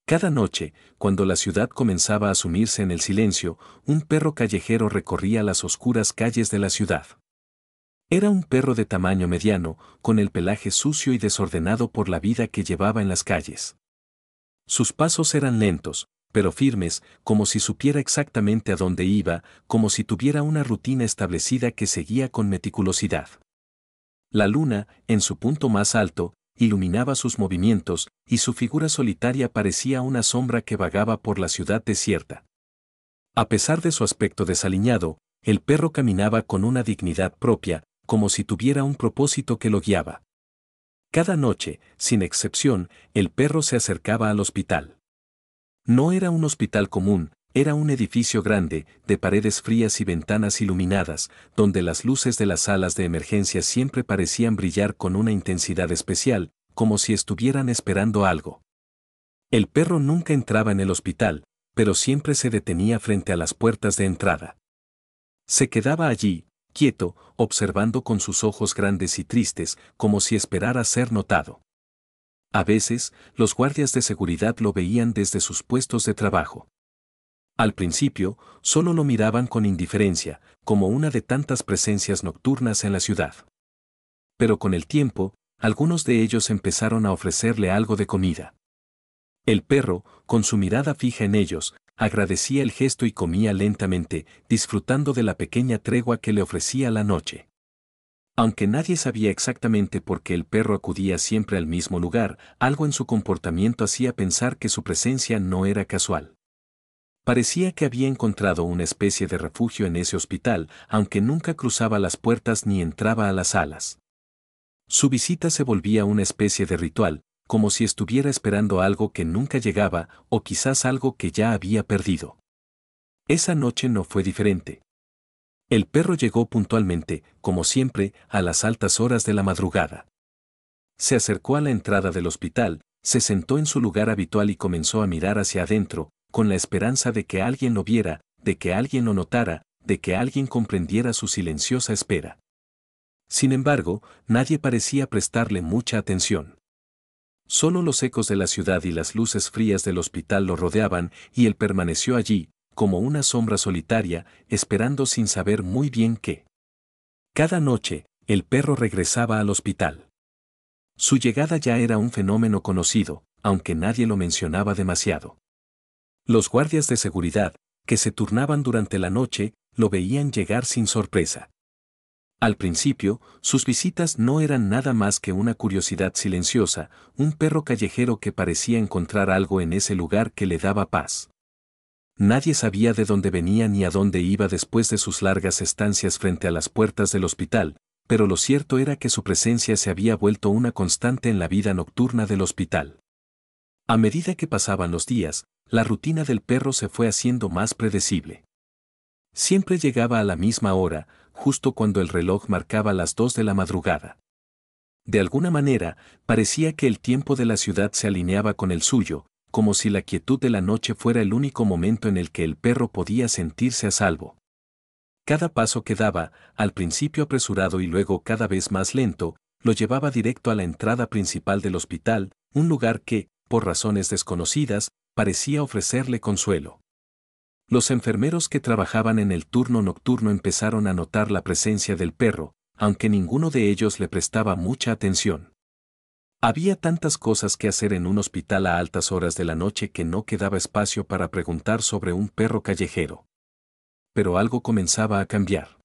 Cada noche, cuando la ciudad comenzaba a sumirse en el silencio, un perro callejero recorría las oscuras calles de la ciudad. Era un perro de tamaño mediano, con el pelaje sucio y desordenado por la vida que llevaba en las calles. Sus pasos eran lentos, pero firmes, como si supiera exactamente a dónde iba, como si tuviera una rutina establecida que seguía con meticulosidad. La luna, en su punto más alto, iluminaba sus movimientos, y su figura solitaria parecía una sombra que vagaba por la ciudad desierta. A pesar de su aspecto desaliñado, el perro caminaba con una dignidad propia, como si tuviera un propósito que lo guiaba. Cada noche, sin excepción, el perro se acercaba al hospital. No era un hospital común, era un edificio grande, de paredes frías y ventanas iluminadas, donde las luces de las salas de emergencia siempre parecían brillar con una intensidad especial, como si estuvieran esperando algo. El perro nunca entraba en el hospital, pero siempre se detenía frente a las puertas de entrada. Se quedaba allí, quieto, observando con sus ojos grandes y tristes, como si esperara ser notado. A veces, los guardias de seguridad lo veían desde sus puestos de trabajo. Al principio, solo lo miraban con indiferencia, como una de tantas presencias nocturnas en la ciudad. Pero con el tiempo, algunos de ellos empezaron a ofrecerle algo de comida. El perro, con su mirada fija en ellos, agradecía el gesto y comía lentamente, disfrutando de la pequeña tregua que le ofrecía la noche. Aunque nadie sabía exactamente por qué el perro acudía siempre al mismo lugar, algo en su comportamiento hacía pensar que su presencia no era casual. Parecía que había encontrado una especie de refugio en ese hospital, aunque nunca cruzaba las puertas ni entraba a las salas. Su visita se volvía una especie de ritual, como si estuviera esperando algo que nunca llegaba, o quizás algo que ya había perdido. Esa noche no fue diferente. El perro llegó puntualmente, como siempre, a las altas horas de la madrugada. Se acercó a la entrada del hospital, se sentó en su lugar habitual y comenzó a mirar hacia adentro, con la esperanza de que alguien lo viera, de que alguien lo notara, de que alguien comprendiera su silenciosa espera. Sin embargo, nadie parecía prestarle mucha atención. Solo los ecos de la ciudad y las luces frías del hospital lo rodeaban, y él permaneció allí, como una sombra solitaria, esperando sin saber muy bien qué. Cada noche, el perro regresaba al hospital. Su llegada ya era un fenómeno conocido, aunque nadie lo mencionaba demasiado. Los guardias de seguridad, que se turnaban durante la noche, lo veían llegar sin sorpresa. Al principio, sus visitas no eran nada más que una curiosidad silenciosa, un perro callejero que parecía encontrar algo en ese lugar que le daba paz. Nadie sabía de dónde venía ni a dónde iba después de sus largas estancias frente a las puertas del hospital, pero lo cierto era que su presencia se había vuelto una constante en la vida nocturna del hospital. A medida que pasaban los días, la rutina del perro se fue haciendo más predecible. Siempre llegaba a la misma hora, justo cuando el reloj marcaba las 2 de la madrugada. De alguna manera, parecía que el tiempo de la ciudad se alineaba con el suyo, como si la quietud de la noche fuera el único momento en el que el perro podía sentirse a salvo. Cada paso que daba, al principio apresurado y luego cada vez más lento, lo llevaba directo a la entrada principal del hospital, un lugar que, por razones desconocidas, parecía ofrecerle consuelo. Los enfermeros que trabajaban en el turno nocturno empezaron a notar la presencia del perro, aunque ninguno de ellos le prestaba mucha atención. Había tantas cosas que hacer en un hospital a altas horas de la noche que no quedaba espacio para preguntar sobre un perro callejero. Pero algo comenzaba a cambiar.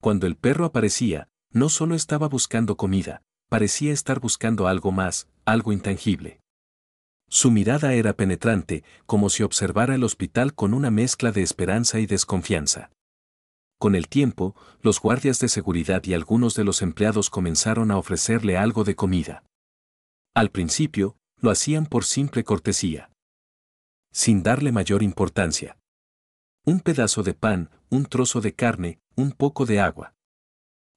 Cuando el perro aparecía, no solo estaba buscando comida, parecía estar buscando algo más, algo intangible. Su mirada era penetrante, como si observara el hospital con una mezcla de esperanza y desconfianza. Con el tiempo, los guardias de seguridad y algunos de los empleados comenzaron a ofrecerle algo de comida. Al principio, lo hacían por simple cortesía, sin darle mayor importancia. Un pedazo de pan, un trozo de carne, un poco de agua.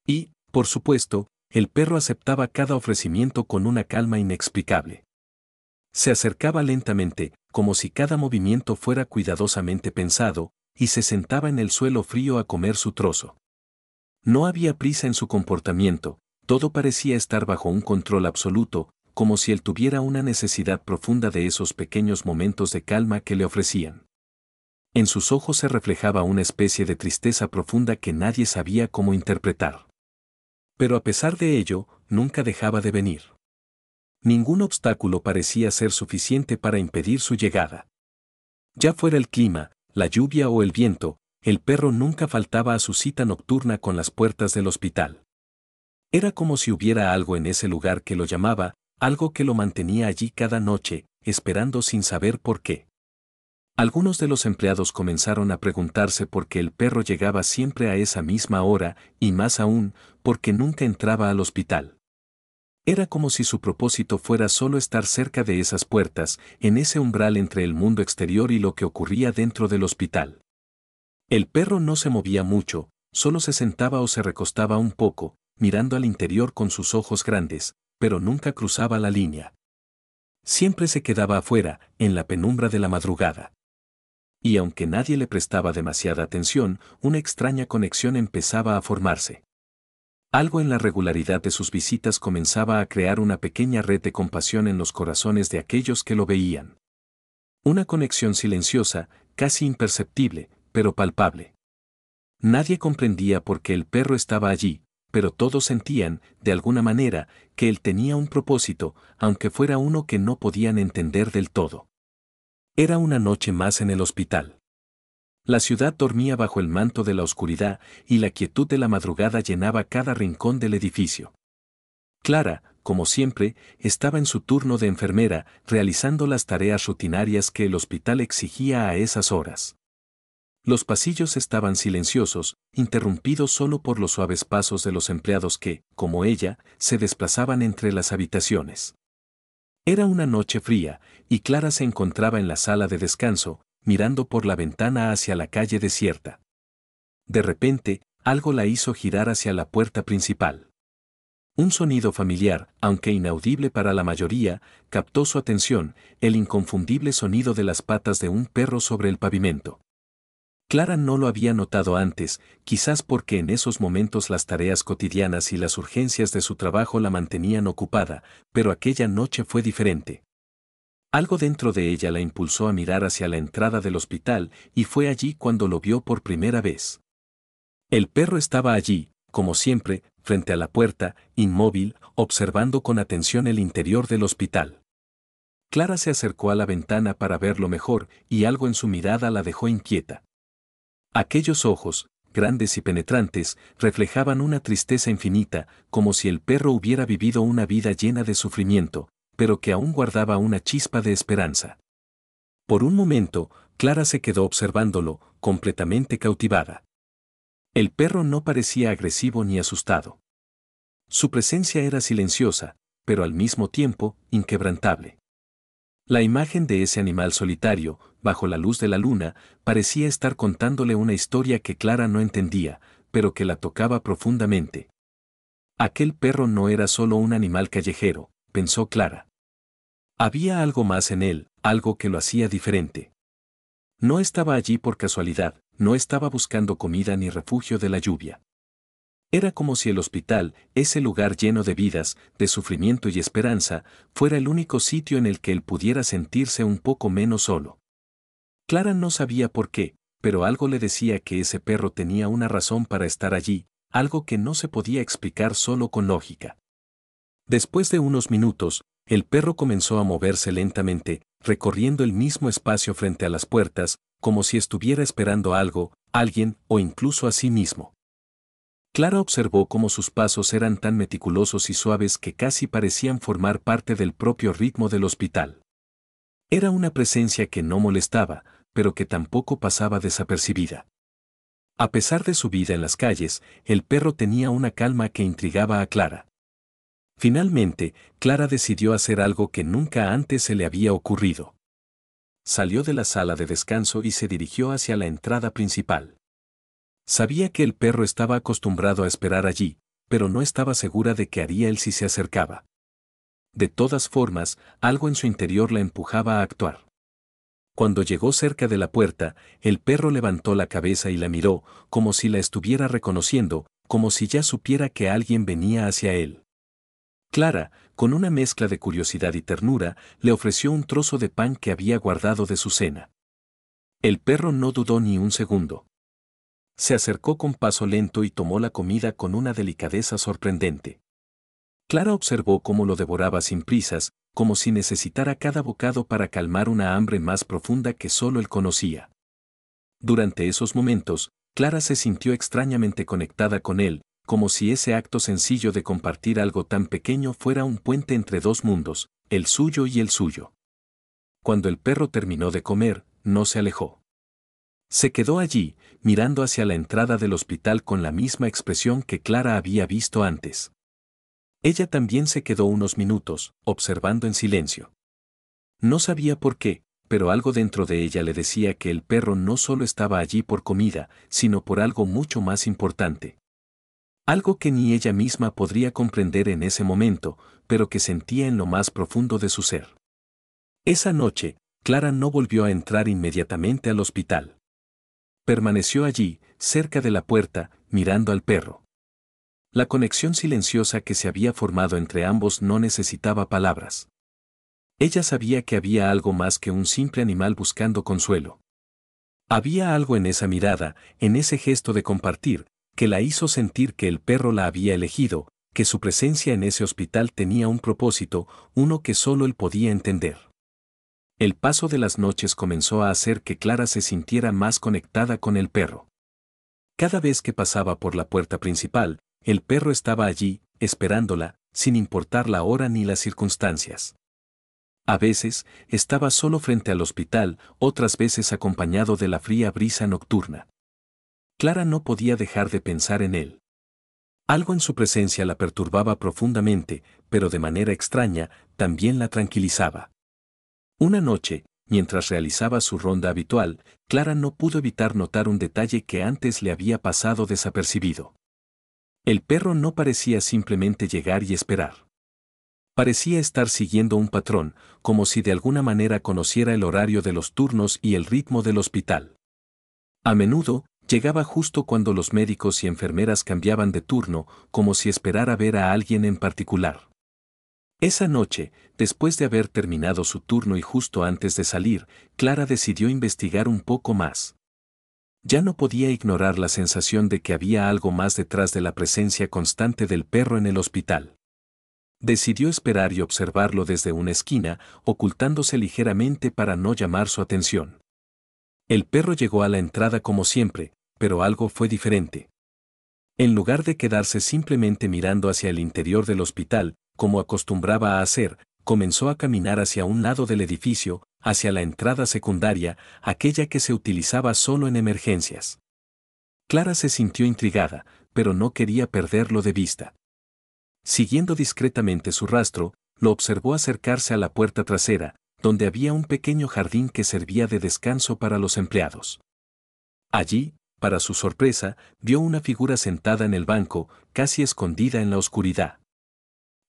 Y, por supuesto, el perro aceptaba cada ofrecimiento con una calma inexplicable. Se acercaba lentamente, como si cada movimiento fuera cuidadosamente pensado, y se sentaba en el suelo frío a comer su trozo. No había prisa en su comportamiento, todo parecía estar bajo un control absoluto, como si él tuviera una necesidad profunda de esos pequeños momentos de calma que le ofrecían. En sus ojos se reflejaba una especie de tristeza profunda que nadie sabía cómo interpretar. Pero a pesar de ello, nunca dejaba de venir. Ningún obstáculo parecía ser suficiente para impedir su llegada. Ya fuera el clima, la lluvia o el viento, el perro nunca faltaba a su cita nocturna con las puertas del hospital. Era como si hubiera algo en ese lugar que lo llamaba, algo que lo mantenía allí cada noche, esperando sin saber por qué. Algunos de los empleados comenzaron a preguntarse por qué el perro llegaba siempre a esa misma hora, y más aún, por qué nunca entraba al hospital. Era como si su propósito fuera solo estar cerca de esas puertas, en ese umbral entre el mundo exterior y lo que ocurría dentro del hospital. El perro no se movía mucho, solo se sentaba o se recostaba un poco, mirando al interior con sus ojos grandes, pero nunca cruzaba la línea. Siempre se quedaba afuera, en la penumbra de la madrugada. Y aunque nadie le prestaba demasiada atención, una extraña conexión empezaba a formarse. Algo en la regularidad de sus visitas comenzaba a crear una pequeña red de compasión en los corazones de aquellos que lo veían. Una conexión silenciosa, casi imperceptible, pero palpable. Nadie comprendía por qué el perro estaba allí, pero todos sentían, de alguna manera, que él tenía un propósito, aunque fuera uno que no podían entender del todo. Era una noche más en el hospital. La ciudad dormía bajo el manto de la oscuridad y la quietud de la madrugada llenaba cada rincón del edificio. Clara, como siempre, estaba en su turno de enfermera, realizando las tareas rutinarias que el hospital exigía a esas horas. Los pasillos estaban silenciosos, interrumpidos solo por los suaves pasos de los empleados que, como ella, se desplazaban entre las habitaciones. Era una noche fría, y Clara se encontraba en la sala de descanso, mirando por la ventana hacia la calle desierta. De repente, algo la hizo girar hacia la puerta principal. Un sonido familiar, aunque inaudible para la mayoría, captó su atención, el inconfundible sonido de las patas de un perro sobre el pavimento. Clara no lo había notado antes, quizás porque en esos momentos las tareas cotidianas y las urgencias de su trabajo la mantenían ocupada, pero aquella noche fue diferente. Algo dentro de ella la impulsó a mirar hacia la entrada del hospital y fue allí cuando lo vio por primera vez. El perro estaba allí, como siempre, frente a la puerta, inmóvil, observando con atención el interior del hospital. Clara se acercó a la ventana para verlo mejor y algo en su mirada la dejó inquieta. Aquellos ojos, grandes y penetrantes, reflejaban una tristeza infinita, como si el perro hubiera vivido una vida llena de sufrimiento, pero que aún guardaba una chispa de esperanza. Por un momento, Clara se quedó observándolo, completamente cautivada. El perro no parecía agresivo ni asustado. Su presencia era silenciosa, pero al mismo tiempo, inquebrantable. La imagen de ese animal solitario, bajo la luz de la luna, parecía estar contándole una historia que Clara no entendía, pero que la tocaba profundamente. Aquel perro no era solo un animal callejero, pensó Clara. Había algo más en él, algo que lo hacía diferente. No estaba allí por casualidad, no estaba buscando comida ni refugio de la lluvia. Era como si el hospital, ese lugar lleno de vidas, de sufrimiento y esperanza, fuera el único sitio en el que él pudiera sentirse un poco menos solo. Clara no sabía por qué, pero algo le decía que ese perro tenía una razón para estar allí, algo que no se podía explicar solo con lógica. Después de unos minutos, el perro comenzó a moverse lentamente, recorriendo el mismo espacio frente a las puertas, como si estuviera esperando algo, alguien o incluso a sí mismo. Clara observó cómo sus pasos eran tan meticulosos y suaves que casi parecían formar parte del propio ritmo del hospital. Era una presencia que no molestaba, pero que tampoco pasaba desapercibida. A pesar de su vida en las calles, el perro tenía una calma que intrigaba a Clara. Finalmente, Clara decidió hacer algo que nunca antes se le había ocurrido. Salió de la sala de descanso y se dirigió hacia la entrada principal. Sabía que el perro estaba acostumbrado a esperar allí, pero no estaba segura de qué haría él si se acercaba. De todas formas, algo en su interior la empujaba a actuar. Cuando llegó cerca de la puerta, el perro levantó la cabeza y la miró, como si la estuviera reconociendo, como si ya supiera que alguien venía hacia él. Clara, con una mezcla de curiosidad y ternura, le ofreció un trozo de pan que había guardado de su cena. El perro no dudó ni un segundo. Se acercó con paso lento y tomó la comida con una delicadeza sorprendente. Clara observó cómo lo devoraba sin prisas, como si necesitara cada bocado para calmar una hambre más profunda que solo él conocía. Durante esos momentos, Clara se sintió extrañamente conectada con él, como si ese acto sencillo de compartir algo tan pequeño fuera un puente entre dos mundos, el suyo y el suyo. Cuando el perro terminó de comer, no se alejó. Se quedó allí, mirando hacia la entrada del hospital con la misma expresión que Clara había visto antes. Ella también se quedó unos minutos, observando en silencio. No sabía por qué, pero algo dentro de ella le decía que el perro no solo estaba allí por comida, sino por algo mucho más importante. Algo que ni ella misma podría comprender en ese momento, pero que sentía en lo más profundo de su ser. Esa noche, Clara no volvió a entrar inmediatamente al hospital. Permaneció allí, cerca de la puerta, mirando al perro. La conexión silenciosa que se había formado entre ambos no necesitaba palabras. Ella sabía que había algo más que un simple animal buscando consuelo. Había algo en esa mirada, en ese gesto de compartir, que la hizo sentir que el perro la había elegido, que su presencia en ese hospital tenía un propósito, uno que solo él podía entender. El paso de las noches comenzó a hacer que Clara se sintiera más conectada con el perro. Cada vez que pasaba por la puerta principal, el perro estaba allí, esperándola, sin importar la hora ni las circunstancias. A veces, estaba solo frente al hospital, otras veces acompañado de la fría brisa nocturna. Clara no podía dejar de pensar en él. Algo en su presencia la perturbaba profundamente, pero de manera extraña, también la tranquilizaba. Una noche, mientras realizaba su ronda habitual, Clara no pudo evitar notar un detalle que antes le había pasado desapercibido. El perro no parecía simplemente llegar y esperar. Parecía estar siguiendo un patrón, como si de alguna manera conociera el horario de los turnos y el ritmo del hospital. A menudo, llegaba justo cuando los médicos y enfermeras cambiaban de turno, como si esperara ver a alguien en particular. Esa noche, después de haber terminado su turno y justo antes de salir, Clara decidió investigar un poco más. Ya no podía ignorar la sensación de que había algo más detrás de la presencia constante del perro en el hospital. Decidió esperar y observarlo desde una esquina, ocultándose ligeramente para no llamar su atención. El perro llegó a la entrada como siempre, pero algo fue diferente. En lugar de quedarse simplemente mirando hacia el interior del hospital, como acostumbraba a hacer, comenzó a caminar hacia un lado del edificio, hacia la entrada secundaria, aquella que se utilizaba solo en emergencias. Clara se sintió intrigada, pero no quería perderlo de vista. Siguiendo discretamente su rastro, lo observó acercarse a la puerta trasera, donde había un pequeño jardín que servía de descanso para los empleados. Allí, para su sorpresa, vio una figura sentada en el banco, casi escondida en la oscuridad.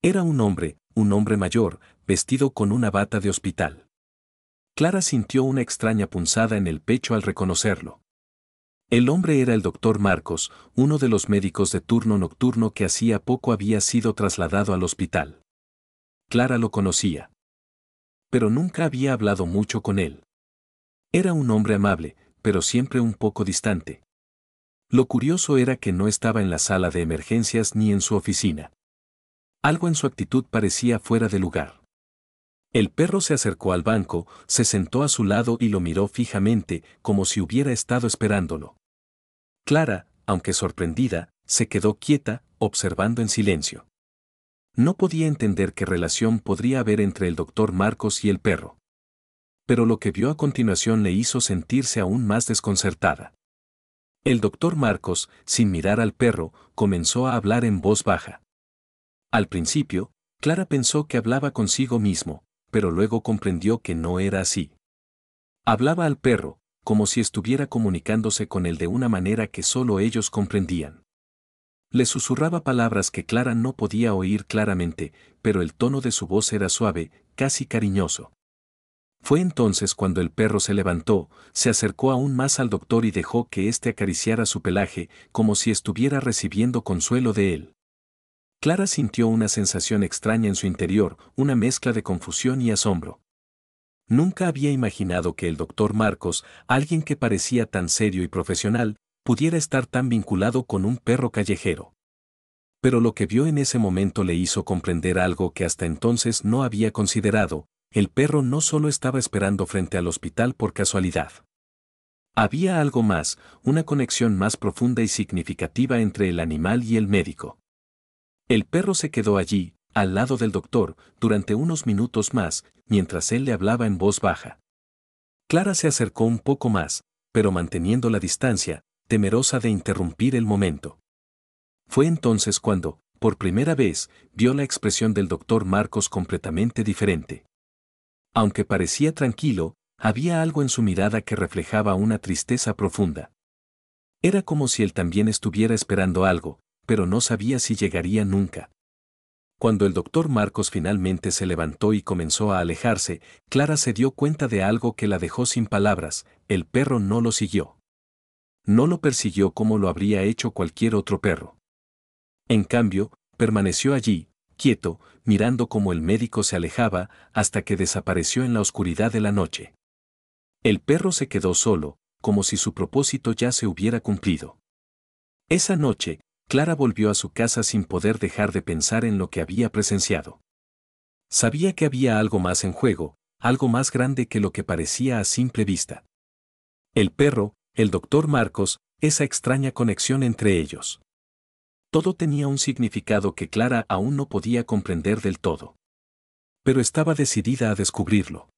Era un hombre mayor, vestido con una bata de hospital. Clara sintió una extraña punzada en el pecho al reconocerlo. El hombre era el doctor Marcos, uno de los médicos de turno nocturno que hacía poco había sido trasladado al hospital. Clara lo conocía. Pero nunca había hablado mucho con él. Era un hombre amable, pero siempre un poco distante. Lo curioso era que no estaba en la sala de emergencias ni en su oficina. Algo en su actitud parecía fuera de lugar. El perro se acercó al banco, se sentó a su lado y lo miró fijamente, como si hubiera estado esperándolo. Clara, aunque sorprendida, se quedó quieta, observando en silencio. No podía entender qué relación podría haber entre el doctor Marcos y el perro. Pero lo que vio a continuación le hizo sentirse aún más desconcertada. El doctor Marcos, sin mirar al perro, comenzó a hablar en voz baja. Al principio, Clara pensó que hablaba consigo mismo, pero luego comprendió que no era así. Hablaba al perro, como si estuviera comunicándose con él de una manera que solo ellos comprendían. Le susurraba palabras que Clara no podía oír claramente, pero el tono de su voz era suave, casi cariñoso. Fue entonces cuando el perro se levantó, se acercó aún más al doctor y dejó que éste acariciara su pelaje, como si estuviera recibiendo consuelo de él. Clara sintió una sensación extraña en su interior, una mezcla de confusión y asombro. Nunca había imaginado que el doctor Marcos, alguien que parecía tan serio y profesional, pudiera estar tan vinculado con un perro callejero. Pero lo que vio en ese momento le hizo comprender algo que hasta entonces no había considerado: el perro no solo estaba esperando frente al hospital por casualidad. Había algo más, una conexión más profunda y significativa entre el animal y el médico. El perro se quedó allí, al lado del doctor, durante unos minutos más, mientras él le hablaba en voz baja. Clara se acercó un poco más, pero manteniendo la distancia, temerosa de interrumpir el momento. Fue entonces cuando, por primera vez, vio la expresión del doctor Marcos completamente diferente. Aunque parecía tranquilo, había algo en su mirada que reflejaba una tristeza profunda. Era como si él también estuviera esperando algo, pero no sabía si llegaría nunca. Cuando el doctor Marcos finalmente se levantó y comenzó a alejarse, Clara se dio cuenta de algo que la dejó sin palabras: el perro no lo siguió. No lo persiguió como lo habría hecho cualquier otro perro. En cambio, permaneció allí, quieto, mirando cómo el médico se alejaba, hasta que desapareció en la oscuridad de la noche. El perro se quedó solo, como si su propósito ya se hubiera cumplido. Esa noche, Clara volvió a su casa sin poder dejar de pensar en lo que había presenciado. Sabía que había algo más en juego, algo más grande que lo que parecía a simple vista. El perro, el doctor Marcos, esa extraña conexión entre ellos. Todo tenía un significado que Clara aún no podía comprender del todo. Pero estaba decidida a descubrirlo.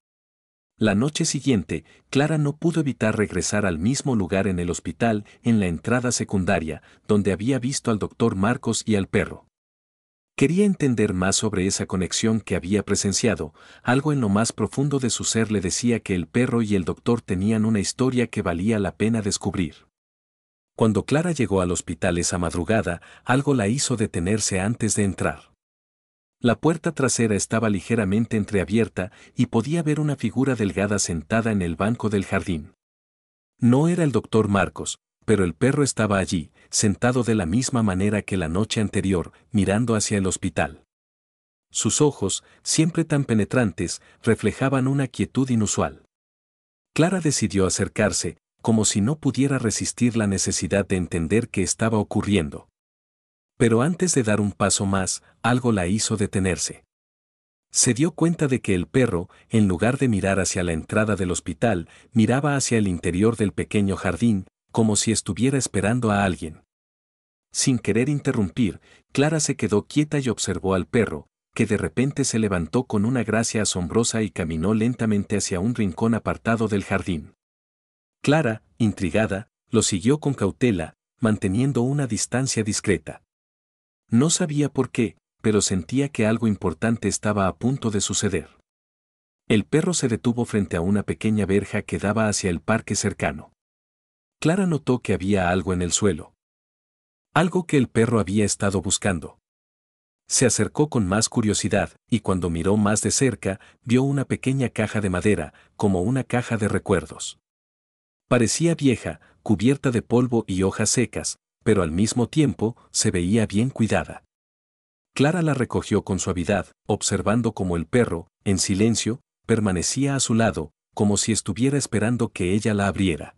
La noche siguiente, Clara no pudo evitar regresar al mismo lugar en el hospital, en la entrada secundaria, donde había visto al doctor Marcos y al perro. Quería entender más sobre esa conexión que había presenciado. Algo en lo más profundo de su ser le decía que el perro y el doctor tenían una historia que valía la pena descubrir. Cuando Clara llegó al hospital esa madrugada, algo la hizo detenerse antes de entrar. La puerta trasera estaba ligeramente entreabierta y podía ver una figura delgada sentada en el banco del jardín. No era el doctor Marcos, pero el perro estaba allí, sentado de la misma manera que la noche anterior, mirando hacia el hospital. Sus ojos, siempre tan penetrantes, reflejaban una quietud inusual. Clara decidió acercarse, como si no pudiera resistir la necesidad de entender qué estaba ocurriendo. Pero antes de dar un paso más, algo la hizo detenerse. Se dio cuenta de que el perro, en lugar de mirar hacia la entrada del hospital, miraba hacia el interior del pequeño jardín, como si estuviera esperando a alguien. Sin querer interrumpir, Clara se quedó quieta y observó al perro, que de repente se levantó con una gracia asombrosa y caminó lentamente hacia un rincón apartado del jardín. Clara, intrigada, lo siguió con cautela, manteniendo una distancia discreta. No sabía por qué, pero sentía que algo importante estaba a punto de suceder. El perro se detuvo frente a una pequeña verja que daba hacia el parque cercano. Clara notó que había algo en el suelo. Algo que el perro había estado buscando. Se acercó con más curiosidad, y cuando miró más de cerca, vio una pequeña caja de madera, como una caja de recuerdos. Parecía vieja, cubierta de polvo y hojas secas, pero al mismo tiempo, se veía bien cuidada. Clara la recogió con suavidad, observando cómo el perro, en silencio, permanecía a su lado, como si estuviera esperando que ella la abriera.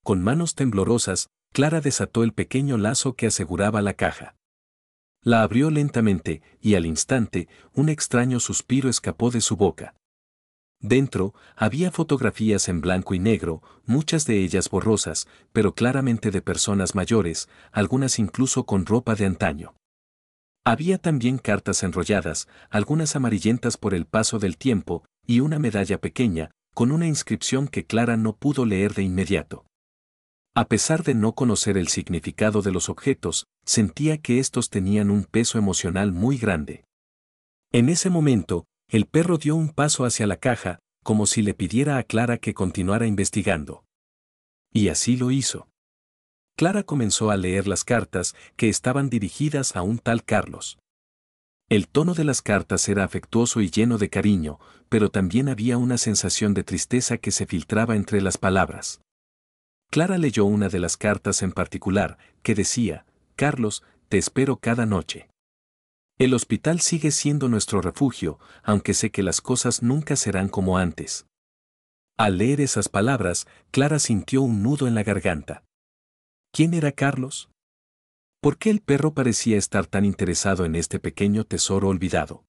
Con manos temblorosas, Clara desató el pequeño lazo que aseguraba la caja. La abrió lentamente, y al instante, un extraño suspiro escapó de su boca. Dentro, había fotografías en blanco y negro, muchas de ellas borrosas, pero claramente de personas mayores, algunas incluso con ropa de antaño. Había también cartas enrolladas, algunas amarillentas por el paso del tiempo, y una medalla pequeña, con una inscripción que Clara no pudo leer de inmediato. A pesar de no conocer el significado de los objetos, sentía que estos tenían un peso emocional muy grande. En ese momento, el perro dio un paso hacia la caja, como si le pidiera a Clara que continuara investigando. Y así lo hizo. Clara comenzó a leer las cartas, que estaban dirigidas a un tal Carlos. El tono de las cartas era afectuoso y lleno de cariño, pero también había una sensación de tristeza que se filtraba entre las palabras. Clara leyó una de las cartas en particular, que decía: Carlos, te espero cada noche. El hospital sigue siendo nuestro refugio, aunque sé que las cosas nunca serán como antes. Al leer esas palabras, Clara sintió un nudo en la garganta. ¿Quién era Carlos? ¿Por qué el perro parecía estar tan interesado en este pequeño tesoro olvidado?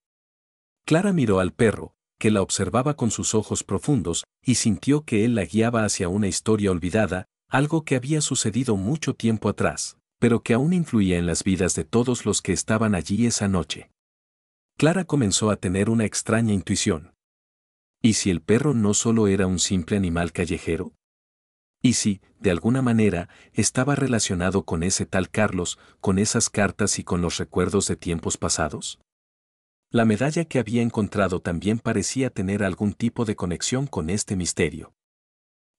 Clara miró al perro, que la observaba con sus ojos profundos, y sintió que él la guiaba hacia una historia olvidada, algo que había sucedido mucho tiempo atrás, pero que aún influía en las vidas de todos los que estaban allí esa noche. Clara comenzó a tener una extraña intuición. ¿Y si el perro no solo era un simple animal callejero? ¿Y si, de alguna manera, estaba relacionado con ese tal Carlos, con esas cartas y con los recuerdos de tiempos pasados? La medalla que había encontrado también parecía tener algún tipo de conexión con este misterio.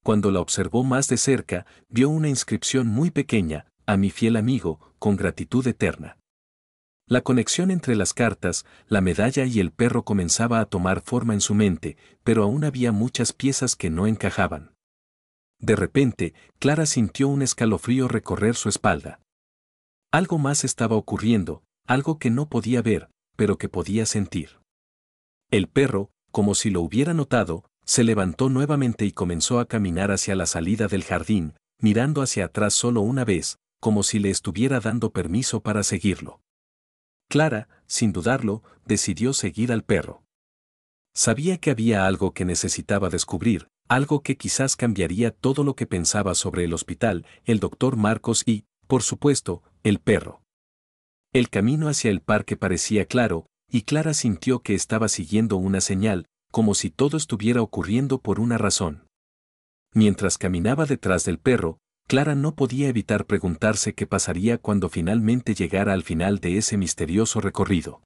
Cuando la observó más de cerca, vio una inscripción muy pequeña: a mi fiel amigo, con gratitud eterna. La conexión entre las cartas, la medalla y el perro comenzaba a tomar forma en su mente, pero aún había muchas piezas que no encajaban. De repente, Clara sintió un escalofrío recorrer su espalda. Algo más estaba ocurriendo, algo que no podía ver, pero que podía sentir. El perro, como si lo hubiera notado, se levantó nuevamente y comenzó a caminar hacia la salida del jardín, mirando hacia atrás solo una vez, como si le estuviera dando permiso para seguirlo. Clara, sin dudarlo, decidió seguir al perro. Sabía que había algo que necesitaba descubrir, algo que quizás cambiaría todo lo que pensaba sobre el hospital, el doctor Marcos y, por supuesto, el perro. El camino hacia el parque parecía claro, y Clara sintió que estaba siguiendo una señal, como si todo estuviera ocurriendo por una razón. Mientras caminaba detrás del perro, Clara no podía evitar preguntarse qué pasaría cuando finalmente llegara al final de ese misterioso recorrido.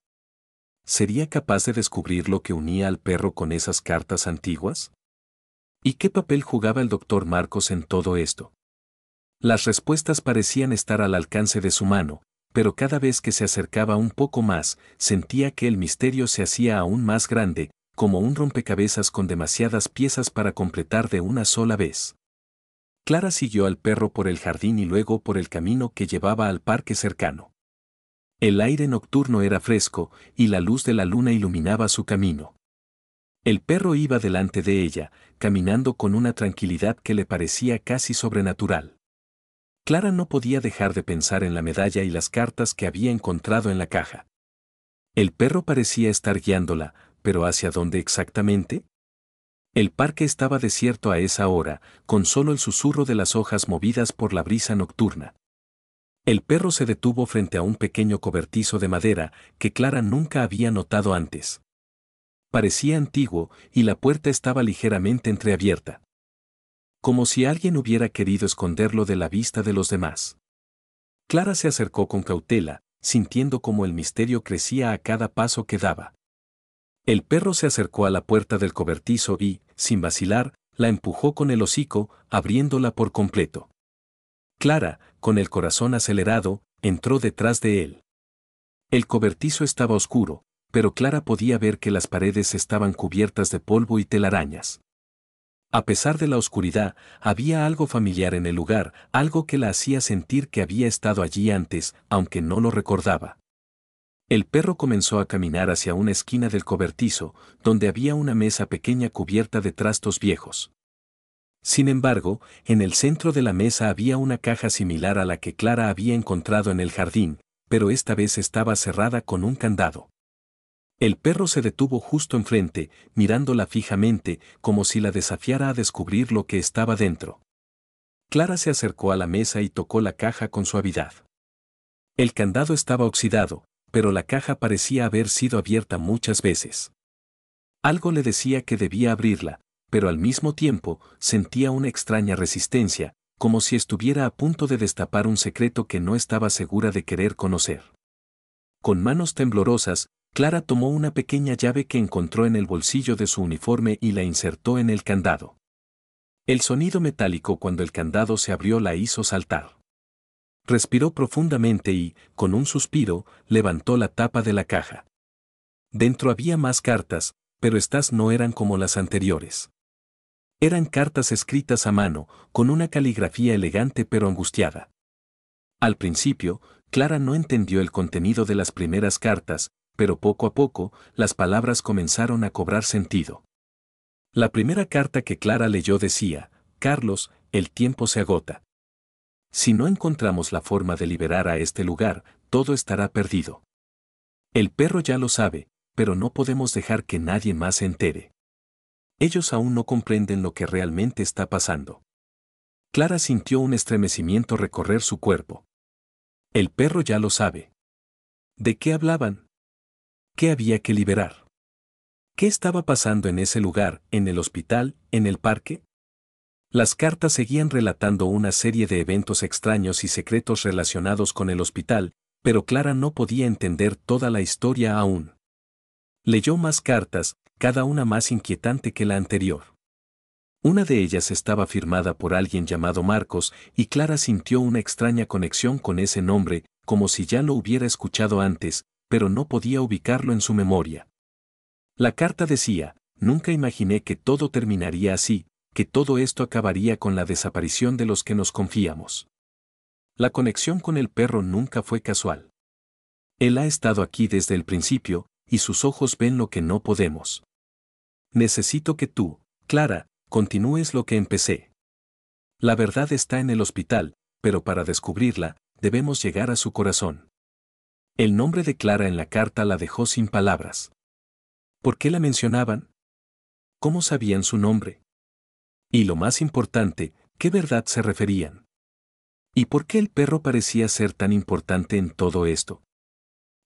¿Sería capaz de descubrir lo que unía al perro con esas cartas antiguas? ¿Y qué papel jugaba el doctor Marcos en todo esto? Las respuestas parecían estar al alcance de su mano, pero cada vez que se acercaba un poco más, sentía que el misterio se hacía aún más grande, como un rompecabezas con demasiadas piezas para completar de una sola vez. Clara siguió al perro por el jardín y luego por el camino que llevaba al parque cercano. El aire nocturno era fresco, y la luz de la luna iluminaba su camino. El perro iba delante de ella, caminando con una tranquilidad que le parecía casi sobrenatural. Clara no podía dejar de pensar en la medalla y las cartas que había encontrado en la caja. El perro parecía estar guiándola, pero ¿hacia dónde exactamente? El parque estaba desierto a esa hora, con solo el susurro de las hojas movidas por la brisa nocturna. El perro se detuvo frente a un pequeño cobertizo de madera que Clara nunca había notado antes. Parecía antiguo y la puerta estaba ligeramente entreabierta. Como si alguien hubiera querido esconderlo de la vista de los demás. Clara se acercó con cautela, sintiendo cómo el misterio crecía a cada paso que daba. El perro se acercó a la puerta del cobertizo y, sin vacilar, la empujó con el hocico, abriéndola por completo. Clara, con el corazón acelerado, entró detrás de él. El cobertizo estaba oscuro, pero Clara podía ver que las paredes estaban cubiertas de polvo y telarañas. A pesar de la oscuridad, había algo familiar en el lugar, algo que la hacía sentir que había estado allí antes, aunque no lo recordaba. El perro comenzó a caminar hacia una esquina del cobertizo, donde había una mesa pequeña cubierta de trastos viejos. Sin embargo, en el centro de la mesa había una caja similar a la que Clara había encontrado en el jardín, pero esta vez estaba cerrada con un candado. El perro se detuvo justo enfrente, mirándola fijamente, como si la desafiara a descubrir lo que estaba dentro. Clara se acercó a la mesa y tocó la caja con suavidad. El candado estaba oxidado, pero la caja parecía haber sido abierta muchas veces. Algo le decía que debía abrirla, pero al mismo tiempo sentía una extraña resistencia, como si estuviera a punto de destapar un secreto que no estaba segura de querer conocer. Con manos temblorosas, Clara tomó una pequeña llave que encontró en el bolsillo de su uniforme y la insertó en el candado. El sonido metálico cuando el candado se abrió la hizo saltar. Respiró profundamente y, con un suspiro, levantó la tapa de la caja. Dentro había más cartas, pero estas no eran como las anteriores. Eran cartas escritas a mano, con una caligrafía elegante pero angustiada. Al principio, Clara no entendió el contenido de las primeras cartas, pero poco a poco, las palabras comenzaron a cobrar sentido. La primera carta que Clara leyó decía: Carlos, el tiempo se agota. Si no encontramos la forma de liberar a este lugar, todo estará perdido. El perro ya lo sabe, pero no podemos dejar que nadie más se entere. Ellos aún no comprenden lo que realmente está pasando. Clara sintió un estremecimiento recorrer su cuerpo. El perro ya lo sabe. ¿De qué hablaban? ¿Qué había que liberar? ¿Qué estaba pasando en ese lugar, en el hospital, en el parque? Las cartas seguían relatando una serie de eventos extraños y secretos relacionados con el hospital, pero Clara no podía entender toda la historia aún. Leyó más cartas, cada una más inquietante que la anterior. Una de ellas estaba firmada por alguien llamado Marcos, y Clara sintió una extraña conexión con ese nombre, como si ya lo hubiera escuchado antes, pero no podía ubicarlo en su memoria. La carta decía: nunca imaginé que todo terminaría así, que todo esto acabaría con la desaparición de los que nos confiamos. La conexión con el perro nunca fue casual. Él ha estado aquí desde el principio, y sus ojos ven lo que no podemos. Necesito que tú, Clara, continúes lo que empecé. La verdad está en el hospital, pero para descubrirla, debemos llegar a su corazón. El nombre de Clara en la carta la dejó sin palabras. ¿Por qué la mencionaban? ¿Cómo sabían su nombre? Y lo más importante, ¿qué verdad se referían? ¿Y por qué el perro parecía ser tan importante en todo esto?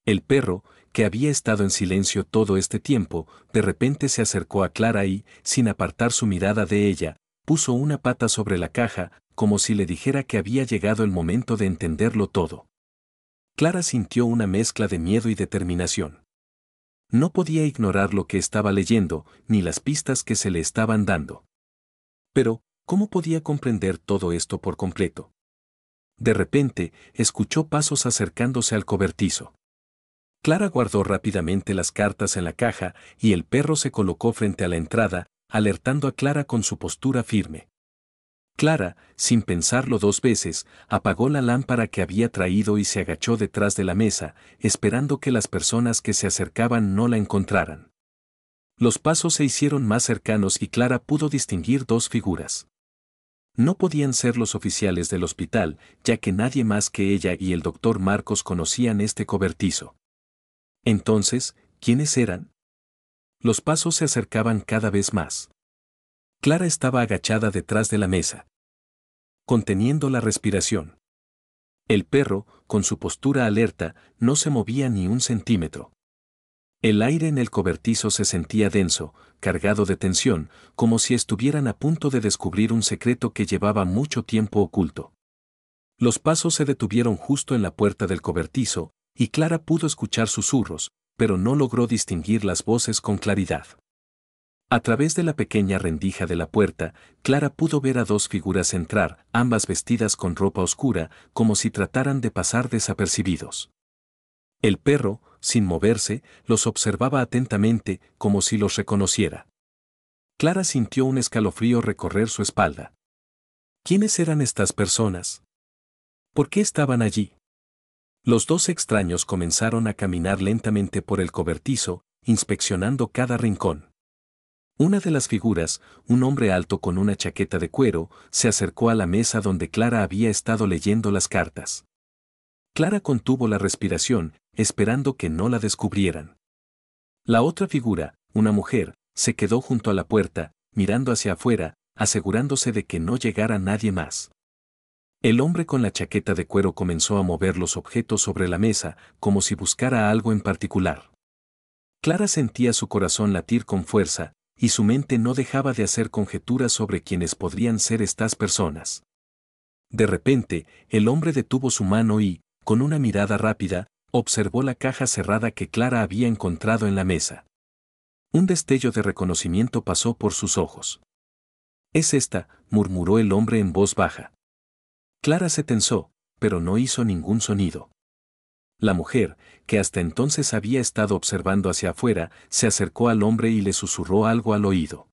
El perro, que había estado en silencio todo este tiempo, de repente se acercó a Clara y, sin apartar su mirada de ella, puso una pata sobre la caja, como si le dijera que había llegado el momento de entenderlo todo. Clara sintió una mezcla de miedo y determinación. No podía ignorar lo que estaba leyendo, ni las pistas que se le estaban dando. Pero, ¿cómo podía comprender todo esto por completo? De repente, escuchó pasos acercándose al cobertizo. Clara guardó rápidamente las cartas en la caja y el perro se colocó frente a la entrada, alertando a Clara con su postura firme. Clara, sin pensarlo dos veces, apagó la lámpara que había traído y se agachó detrás de la mesa, esperando que las personas que se acercaban no la encontraran. Los pasos se hicieron más cercanos y Clara pudo distinguir dos figuras. No podían ser los oficiales del hospital, ya que nadie más que ella y el doctor Marcos conocían este cobertizo. Entonces, ¿quiénes eran? Los pasos se acercaban cada vez más. Clara estaba agachada detrás de la mesa, conteniendo la respiración. El perro, con su postura alerta, no se movía ni un centímetro. El aire en el cobertizo se sentía denso, cargado de tensión, como si estuvieran a punto de descubrir un secreto que llevaba mucho tiempo oculto. Los pasos se detuvieron justo en la puerta del cobertizo, y Clara pudo escuchar susurros, pero no logró distinguir las voces con claridad. A través de la pequeña rendija de la puerta, Clara pudo ver a dos figuras entrar, ambas vestidas con ropa oscura, como si trataran de pasar desapercibidos. El perro, sin moverse, los observaba atentamente, como si los reconociera. Clara sintió un escalofrío recorrer su espalda. ¿Quiénes eran estas personas? ¿Por qué estaban allí? Los dos extraños comenzaron a caminar lentamente por el cobertizo, inspeccionando cada rincón. Una de las figuras, un hombre alto con una chaqueta de cuero, se acercó a la mesa donde Clara había estado leyendo las cartas. Clara contuvo la respiración, esperando que no la descubrieran. La otra figura, una mujer, se quedó junto a la puerta, mirando hacia afuera, asegurándose de que no llegara nadie más. El hombre con la chaqueta de cuero comenzó a mover los objetos sobre la mesa, como si buscara algo en particular. Clara sentía su corazón latir con fuerza, y su mente no dejaba de hacer conjeturas sobre quiénes podrían ser estas personas. De repente, el hombre detuvo su mano y, con una mirada rápida, observó la caja cerrada que Clara había encontrado en la mesa. Un destello de reconocimiento pasó por sus ojos. «Es esta», murmuró el hombre en voz baja. Clara se tensó, pero no hizo ningún sonido. La mujer, que hasta entonces había estado observando hacia afuera, se acercó al hombre y le susurró algo al oído.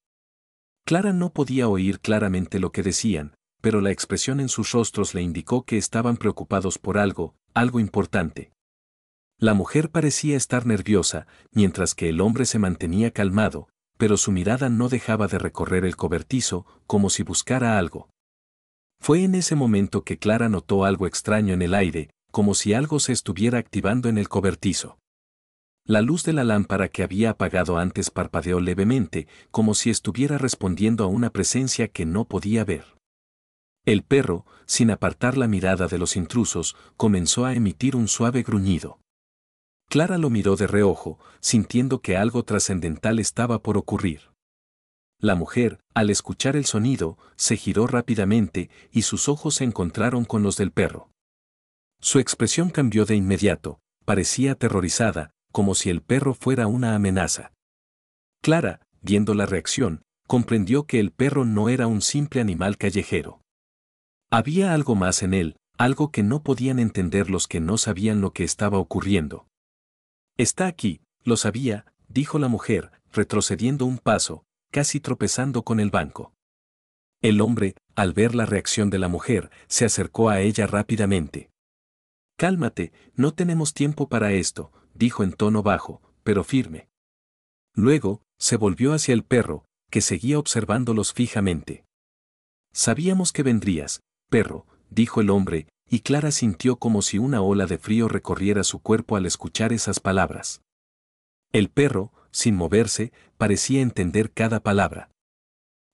Clara no podía oír claramente lo que decían, pero la expresión en sus rostros le indicó que estaban preocupados por algo, algo importante. La mujer parecía estar nerviosa, mientras que el hombre se mantenía calmado, pero su mirada no dejaba de recorrer el cobertizo, como si buscara algo. Fue en ese momento que Clara notó algo extraño en el aire, como si algo se estuviera activando en el cobertizo. La luz de la lámpara que había apagado antes parpadeó levemente, como si estuviera respondiendo a una presencia que no podía ver. El perro, sin apartar la mirada de los intrusos, comenzó a emitir un suave gruñido. Clara lo miró de reojo, sintiendo que algo trascendental estaba por ocurrir. La mujer, al escuchar el sonido, se giró rápidamente y sus ojos se encontraron con los del perro. Su expresión cambió de inmediato, parecía aterrorizada, como si el perro fuera una amenaza. Clara, viendo la reacción, comprendió que el perro no era un simple animal callejero. Había algo más en él, algo que no podían entender los que no sabían lo que estaba ocurriendo. «Está aquí, lo sabía», dijo la mujer, retrocediendo un paso, casi tropezando con el banco. El hombre, al ver la reacción de la mujer, se acercó a ella rápidamente. «Cálmate, no tenemos tiempo para esto», dijo en tono bajo, pero firme. Luego, se volvió hacia el perro, que seguía observándolos fijamente. «Sabíamos que vendrías, perro», dijo el hombre, y Clara sintió como si una ola de frío recorriera su cuerpo al escuchar esas palabras. El perro, sin moverse, parecía entender cada palabra.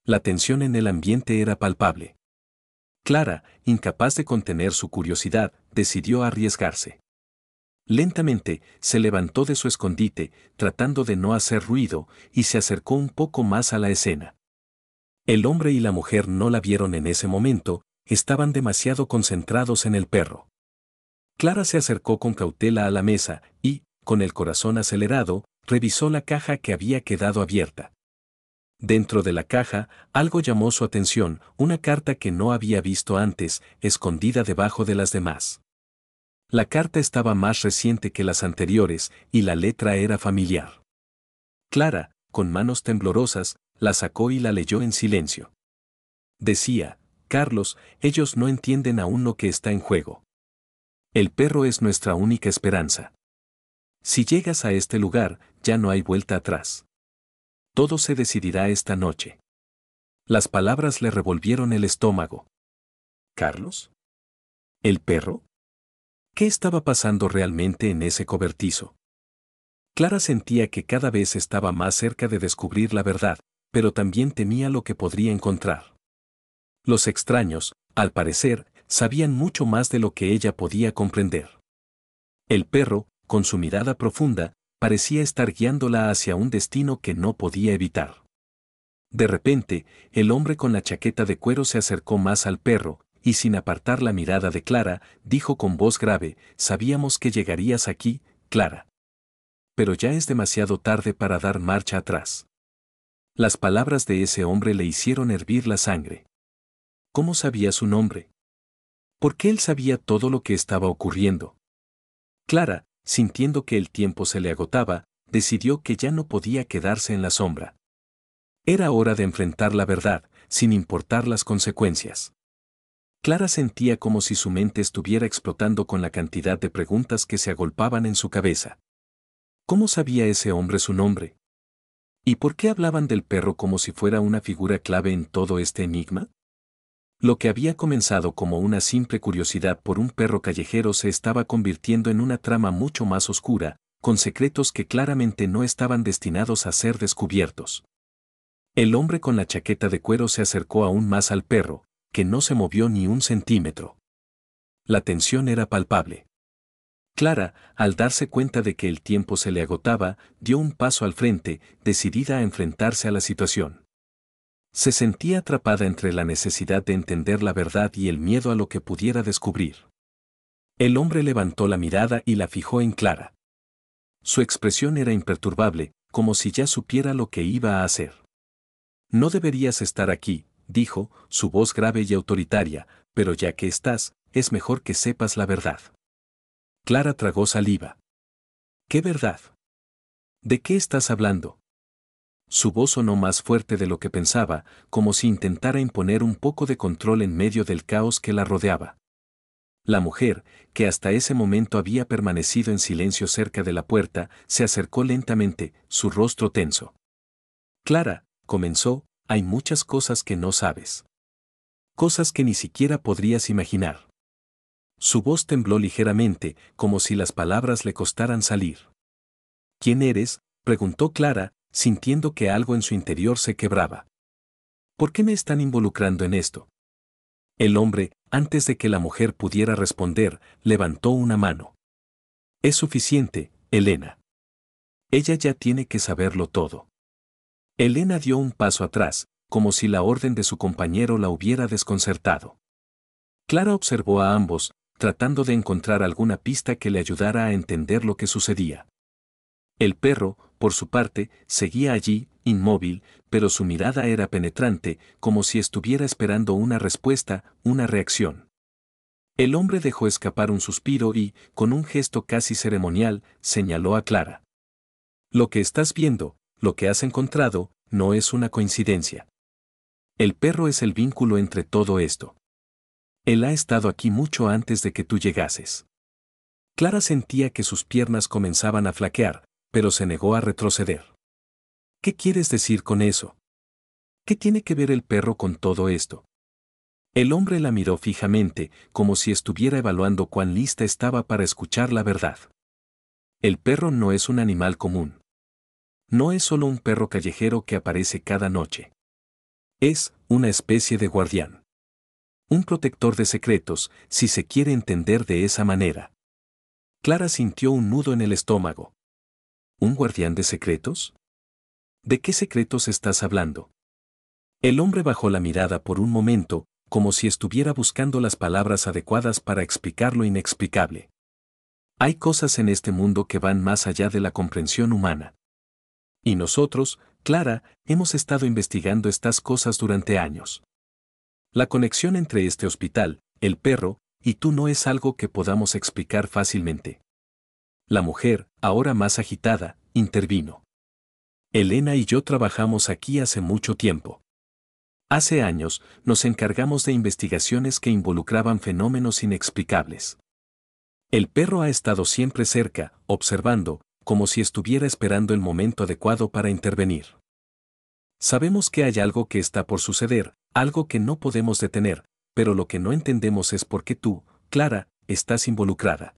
La tensión en el ambiente era palpable. Clara, incapaz de contener su curiosidad, decidió arriesgarse. Lentamente, se levantó de su escondite, tratando de no hacer ruido, y se acercó un poco más a la escena. El hombre y la mujer no la vieron en ese momento, estaban demasiado concentrados en el perro. Clara se acercó con cautela a la mesa y, con el corazón acelerado, revisó la caja que había quedado abierta. Dentro de la caja, algo llamó su atención, una carta que no había visto antes, escondida debajo de las demás. La carta estaba más reciente que las anteriores, y la letra era familiar. Clara, con manos temblorosas, la sacó y la leyó en silencio. Decía: «Carlos, ellos no entienden aún lo que está en juego. El perro es nuestra única esperanza. Si llegas a este lugar, ya no hay vuelta atrás. Todo se decidirá esta noche». Las palabras le revolvieron el estómago. ¿Carlos? ¿El perro? ¿Qué estaba pasando realmente en ese cobertizo? Clara sentía que cada vez estaba más cerca de descubrir la verdad, pero también temía lo que podría encontrar. Los extraños, al parecer, sabían mucho más de lo que ella podía comprender. El perro, con su mirada profunda, parecía estar guiándola hacia un destino que no podía evitar. De repente, el hombre con la chaqueta de cuero se acercó más al perro, y sin apartar la mirada de Clara, dijo con voz grave: «Sabíamos que llegarías aquí, Clara. Pero ya es demasiado tarde para dar marcha atrás». Las palabras de ese hombre le hicieron hervir la sangre. ¿Cómo sabía su nombre? ¿Por qué él sabía todo lo que estaba ocurriendo? Clara, sintiendo que el tiempo se le agotaba, decidió que ya no podía quedarse en la sombra. Era hora de enfrentar la verdad, sin importar las consecuencias. Clara sentía como si su mente estuviera explotando con la cantidad de preguntas que se agolpaban en su cabeza. ¿Cómo sabía ese hombre su nombre? ¿Y por qué hablaban del perro como si fuera una figura clave en todo este enigma? Lo que había comenzado como una simple curiosidad por un perro callejero se estaba convirtiendo en una trama mucho más oscura, con secretos que claramente no estaban destinados a ser descubiertos. El hombre con la chaqueta de cuero se acercó aún más al perro, que no se movió ni un centímetro. La tensión era palpable. Clara, al darse cuenta de que el tiempo se le agotaba, dio un paso al frente, decidida a enfrentarse a la situación. Se sentía atrapada entre la necesidad de entender la verdad y el miedo a lo que pudiera descubrir. El hombre levantó la mirada y la fijó en Clara. Su expresión era imperturbable, como si ya supiera lo que iba a hacer. «No deberías estar aquí», dijo, su voz grave y autoritaria, «pero ya que estás, es mejor que sepas la verdad». Clara tragó saliva. «¿Qué verdad? ¿De qué estás hablando?». Su voz sonó más fuerte de lo que pensaba, como si intentara imponer un poco de control en medio del caos que la rodeaba. La mujer, que hasta ese momento había permanecido en silencio cerca de la puerta, se acercó lentamente, su rostro tenso. Clara, comenzó, hay muchas cosas que no sabes. Cosas que ni siquiera podrías imaginar. Su voz tembló ligeramente, como si las palabras le costaran salir. ¿Quién eres?, preguntó Clara, sintiendo que algo en su interior se quebraba. ¿Por qué me están involucrando en esto? El hombre, antes de que la mujer pudiera responder, levantó una mano. Es suficiente, Elena. Ella ya tiene que saberlo todo. Elena dio un paso atrás, como si la orden de su compañero la hubiera desconcertado. Clara observó a ambos, tratando de encontrar alguna pista que le ayudara a entender lo que sucedía. El perro, por su parte, seguía allí, inmóvil, pero su mirada era penetrante, como si estuviera esperando una respuesta, una reacción. El hombre dejó escapar un suspiro y, con un gesto casi ceremonial, señaló a Clara. Lo que estás viendo, lo que has encontrado, no es una coincidencia. El perro es el vínculo entre todo esto. Él ha estado aquí mucho antes de que tú llegases. Clara sentía que sus piernas comenzaban a flaquear, pero se negó a retroceder. ¿Qué quieres decir con eso? ¿Qué tiene que ver el perro con todo esto? El hombre la miró fijamente, como si estuviera evaluando cuán lista estaba para escuchar la verdad. El perro no es un animal común. No es solo un perro callejero que aparece cada noche. Es una especie de guardián. Un protector de secretos, si se quiere entender de esa manera. Clara sintió un nudo en el estómago. ¿Un guardián de secretos? ¿De qué secretos estás hablando? El hombre bajó la mirada por un momento, como si estuviera buscando las palabras adecuadas para explicar lo inexplicable. Hay cosas en este mundo que van más allá de la comprensión humana. Y nosotros, Clara, hemos estado investigando estas cosas durante años. La conexión entre este hospital, el perro, y tú no es algo que podamos explicar fácilmente. La mujer, ahora más agitada, intervino. Elena y yo trabajamos aquí hace mucho tiempo. Hace años, nos encargamos de investigaciones que involucraban fenómenos inexplicables. El perro ha estado siempre cerca, observando, como si estuviera esperando el momento adecuado para intervenir. Sabemos que hay algo que está por suceder, algo que no podemos detener, pero lo que no entendemos es por qué tú, Clara, estás involucrada.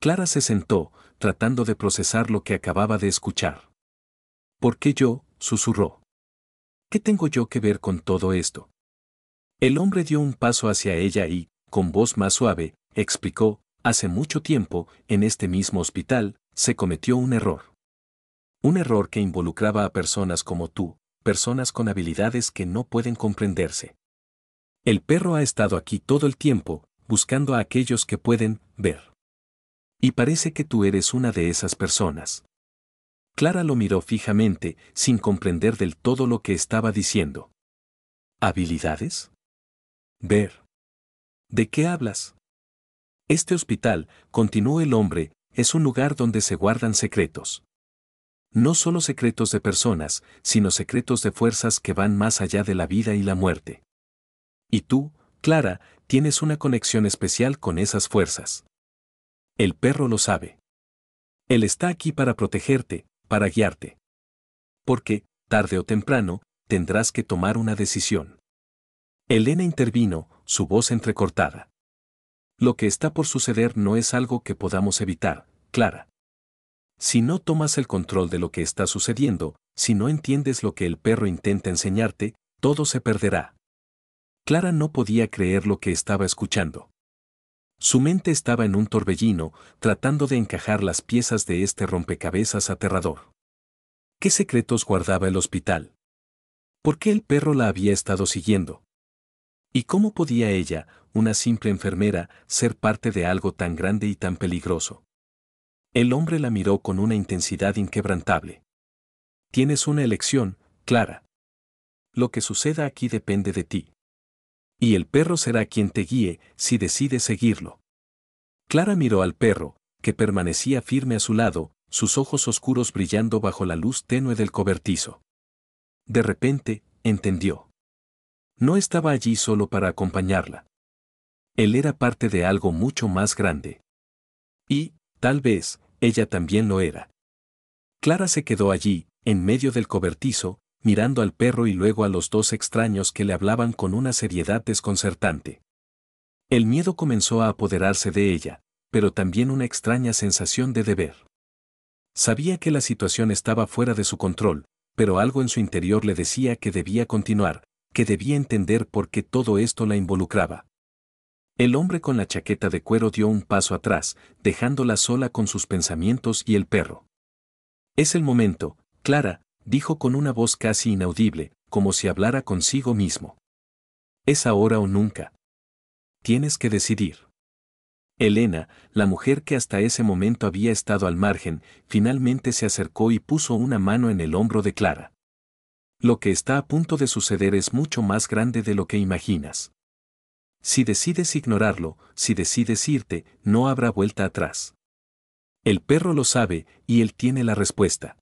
Clara se sentó, tratando de procesar lo que acababa de escuchar. ¿Por qué yo?, susurró. ¿Qué tengo yo que ver con todo esto? El hombre dio un paso hacia ella y, con voz más suave, explicó, hace mucho tiempo, en este mismo hospital, se cometió un error. Un error que involucraba a personas como tú, personas con habilidades que no pueden comprenderse. El perro ha estado aquí todo el tiempo, buscando a aquellos que pueden ver. Y parece que tú eres una de esas personas. Clara lo miró fijamente, sin comprender del todo lo que estaba diciendo. ¿Habilidades? Ver. ¿De qué hablas? Este hospital, continuó el hombre, es un lugar donde se guardan secretos. No solo secretos de personas, sino secretos de fuerzas que van más allá de la vida y la muerte. Y tú, Clara, tienes una conexión especial con esas fuerzas. El perro lo sabe. Él está aquí para protegerte, para guiarte. Porque, tarde o temprano, tendrás que tomar una decisión. Elena intervino, su voz entrecortada. Lo que está por suceder no es algo que podamos evitar, Clara. Si no tomas el control de lo que está sucediendo, si no entiendes lo que el perro intenta enseñarte, todo se perderá. Clara no podía creer lo que estaba escuchando. Su mente estaba en un torbellino, tratando de encajar las piezas de este rompecabezas aterrador. ¿Qué secretos guardaba el hospital? ¿Por qué el perro la había estado siguiendo? ¿Y cómo podía ella, una simple enfermera, ser parte de algo tan grande y tan peligroso? El hombre la miró con una intensidad inquebrantable. Tienes una elección, Clara. Lo que suceda aquí depende de ti. Y el perro será quien te guíe si decides seguirlo. Clara miró al perro, que permanecía firme a su lado, sus ojos oscuros brillando bajo la luz tenue del cobertizo. De repente, entendió. No estaba allí solo para acompañarla. Él era parte de algo mucho más grande. Y, tal vez, ella también lo era. Clara se quedó allí, en medio del cobertizo, mirando al perro y luego a los dos extraños que le hablaban con una seriedad desconcertante. El miedo comenzó a apoderarse de ella, pero también una extraña sensación de deber. Sabía que la situación estaba fuera de su control, pero algo en su interior le decía que debía continuar, que debía entender por qué todo esto la involucraba. El hombre con la chaqueta de cuero dio un paso atrás, dejándola sola con sus pensamientos y el perro. Es el momento, Clara, dijo con una voz casi inaudible, como si hablara consigo mismo. Es ahora o nunca. Tienes que decidir. Elena, la mujer que hasta ese momento había estado al margen, finalmente se acercó y puso una mano en el hombro de Clara. Lo que está a punto de suceder es mucho más grande de lo que imaginas. Si decides ignorarlo, si decides irte, no habrá vuelta atrás. El perro lo sabe, y él tiene la respuesta.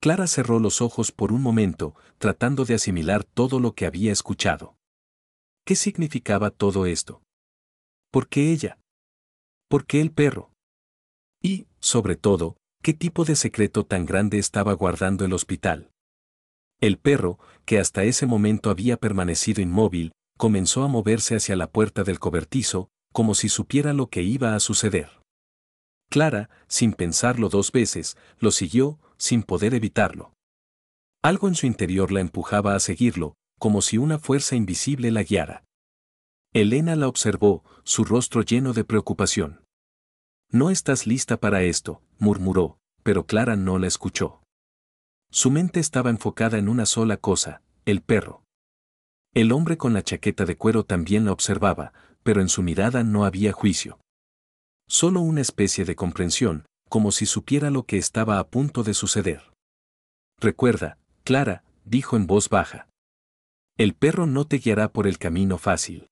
Clara cerró los ojos por un momento, tratando de asimilar todo lo que había escuchado. ¿Qué significaba todo esto? ¿Por qué ella? ¿Por qué el perro? Y, sobre todo, ¿qué tipo de secreto tan grande estaba guardando el hospital? El perro, que hasta ese momento había permanecido inmóvil, comenzó a moverse hacia la puerta del cobertizo, como si supiera lo que iba a suceder. Clara, sin pensarlo dos veces, lo siguió, sin poder evitarlo. Algo en su interior la empujaba a seguirlo, como si una fuerza invisible la guiara. Elena la observó, su rostro lleno de preocupación. No estás lista para esto, murmuró, pero Clara no la escuchó. Su mente estaba enfocada en una sola cosa, el perro. El hombre con la chaqueta de cuero también la observaba, pero en su mirada no había juicio. Solo una especie de comprensión, como si supiera lo que estaba a punto de suceder. Recuerda, Clara, dijo en voz baja. El perro no te guiará por el camino fácil.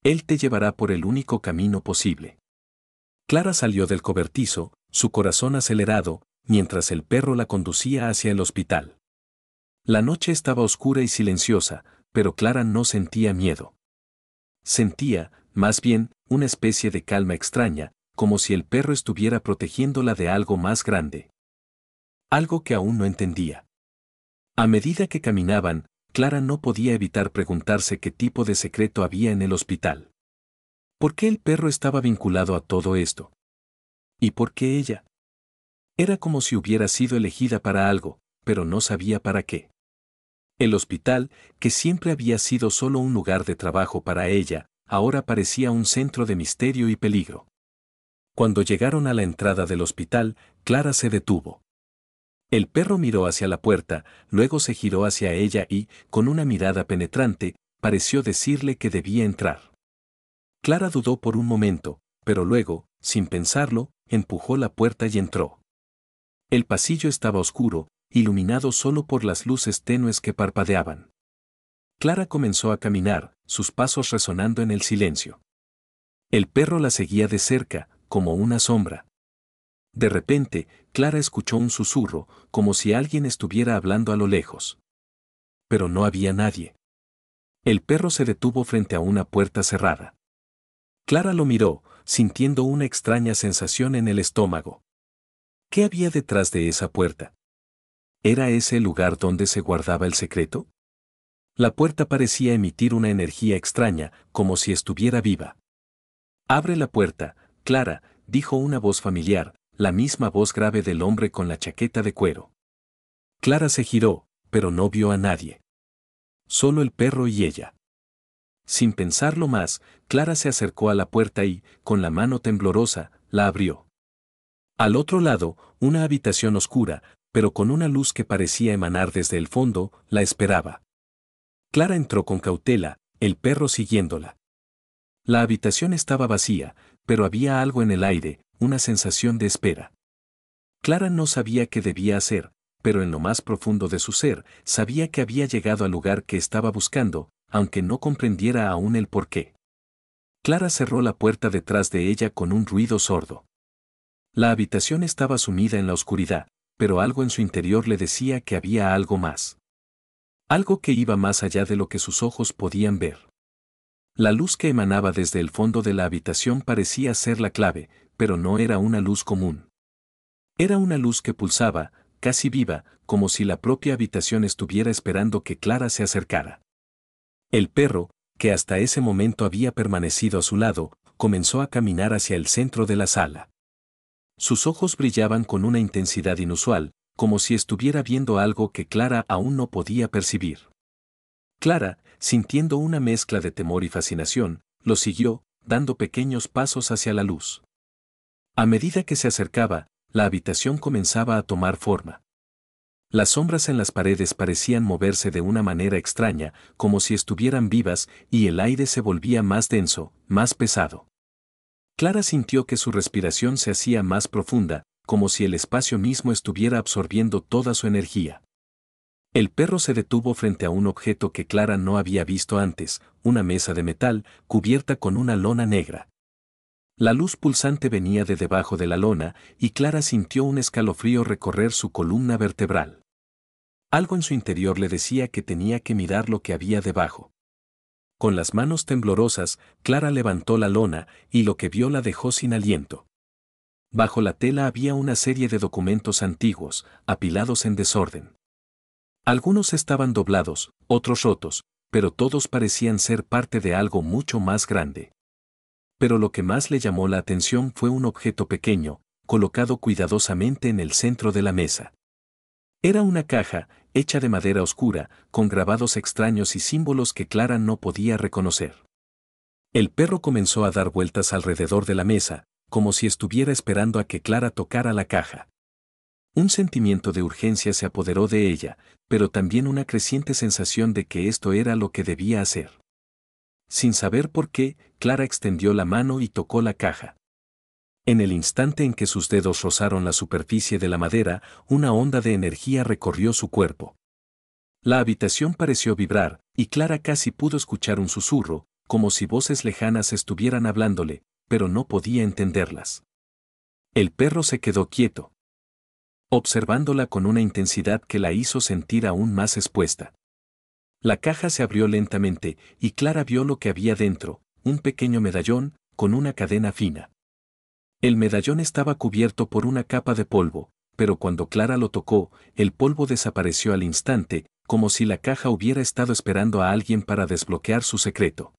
Él te llevará por el único camino posible. Clara salió del cobertizo, su corazón acelerado, mientras el perro la conducía hacia el hospital. La noche estaba oscura y silenciosa, pero Clara no sentía miedo. Sentía, más bien, una especie de calma extraña, como si el perro estuviera protegiéndola de algo más grande. Algo que aún no entendía. A medida que caminaban, Clara no podía evitar preguntarse qué tipo de secreto había en el hospital. ¿Por qué el perro estaba vinculado a todo esto? ¿Y por qué ella? Era como si hubiera sido elegida para algo, pero no sabía para qué. El hospital, que siempre había sido solo un lugar de trabajo para ella, ahora parecía un centro de misterio y peligro. Cuando llegaron a la entrada del hospital, Clara se detuvo. El perro miró hacia la puerta, luego se giró hacia ella y, con una mirada penetrante, pareció decirle que debía entrar. Clara dudó por un momento, pero luego, sin pensarlo, empujó la puerta y entró. El pasillo estaba oscuro, iluminado solo por las luces tenues que parpadeaban. Clara comenzó a caminar, sus pasos resonando en el silencio. El perro la seguía de cerca, como una sombra. De repente, Clara escuchó un susurro, como si alguien estuviera hablando a lo lejos. Pero no había nadie. El perro se detuvo frente a una puerta cerrada. Clara lo miró, sintiendo una extraña sensación en el estómago. ¿Qué había detrás de esa puerta? ¿Era ese el lugar donde se guardaba el secreto? La puerta parecía emitir una energía extraña, como si estuviera viva. Abre la puerta, Clara, dijo una voz familiar, la misma voz grave del hombre con la chaqueta de cuero. Clara se giró, pero no vio a nadie. Solo el perro y ella. Sin pensarlo más, Clara se acercó a la puerta y, con la mano temblorosa, la abrió. Al otro lado, una habitación oscura, pero con una luz que parecía emanar desde el fondo, la esperaba. Clara entró con cautela, el perro siguiéndola. La habitación estaba vacía, pero había algo en el aire, una sensación de espera. Clara no sabía qué debía hacer, pero en lo más profundo de su ser, sabía que había llegado al lugar que estaba buscando, aunque no comprendiera aún el porqué. Clara cerró la puerta detrás de ella con un ruido sordo. La habitación estaba sumida en la oscuridad, pero algo en su interior le decía que había algo más. Algo que iba más allá de lo que sus ojos podían ver. La luz que emanaba desde el fondo de la habitación parecía ser la clave, pero no era una luz común. Era una luz que pulsaba, casi viva, como si la propia habitación estuviera esperando que Clara se acercara. El perro, que hasta ese momento había permanecido a su lado, comenzó a caminar hacia el centro de la sala. Sus ojos brillaban con una intensidad inusual, como si estuviera viendo algo que Clara aún no podía percibir. Clara, sintiendo una mezcla de temor y fascinación, lo siguió, dando pequeños pasos hacia la luz. A medida que se acercaba, la habitación comenzaba a tomar forma. Las sombras en las paredes parecían moverse de una manera extraña, como si estuvieran vivas, y el aire se volvía más denso, más pesado. Clara sintió que su respiración se hacía más profunda, como si el espacio mismo estuviera absorbiendo toda su energía. El perro se detuvo frente a un objeto que Clara no había visto antes, una mesa de metal, cubierta con una lona negra. La luz pulsante venía de debajo de la lona, y Clara sintió un escalofrío recorrer su columna vertebral. Algo en su interior le decía que tenía que mirar lo que había debajo. Con las manos temblorosas, Clara levantó la lona, y lo que vio la dejó sin aliento. Bajo la tela había una serie de documentos antiguos, apilados en desorden. Algunos estaban doblados, otros rotos, pero todos parecían ser parte de algo mucho más grande. Pero lo que más le llamó la atención fue un objeto pequeño, colocado cuidadosamente en el centro de la mesa. Era una caja, hecha de madera oscura, con grabados extraños y símbolos que Clara no podía reconocer. El perro comenzó a dar vueltas alrededor de la mesa, como si estuviera esperando a que Clara tocara la caja. Un sentimiento de urgencia se apoderó de ella, pero también una creciente sensación de que esto era lo que debía hacer. Sin saber por qué, Clara extendió la mano y tocó la caja. En el instante en que sus dedos rozaron la superficie de la madera, una onda de energía recorrió su cuerpo. La habitación pareció vibrar, y Clara casi pudo escuchar un susurro, como si voces lejanas estuvieran hablándole, pero no podía entenderlas. El perro se quedó quieto, observándola con una intensidad que la hizo sentir aún más expuesta. La caja se abrió lentamente, y Clara vio lo que había dentro, un pequeño medallón, con una cadena fina. El medallón estaba cubierto por una capa de polvo, pero cuando Clara lo tocó, el polvo desapareció al instante, como si la caja hubiera estado esperando a alguien para desbloquear su secreto.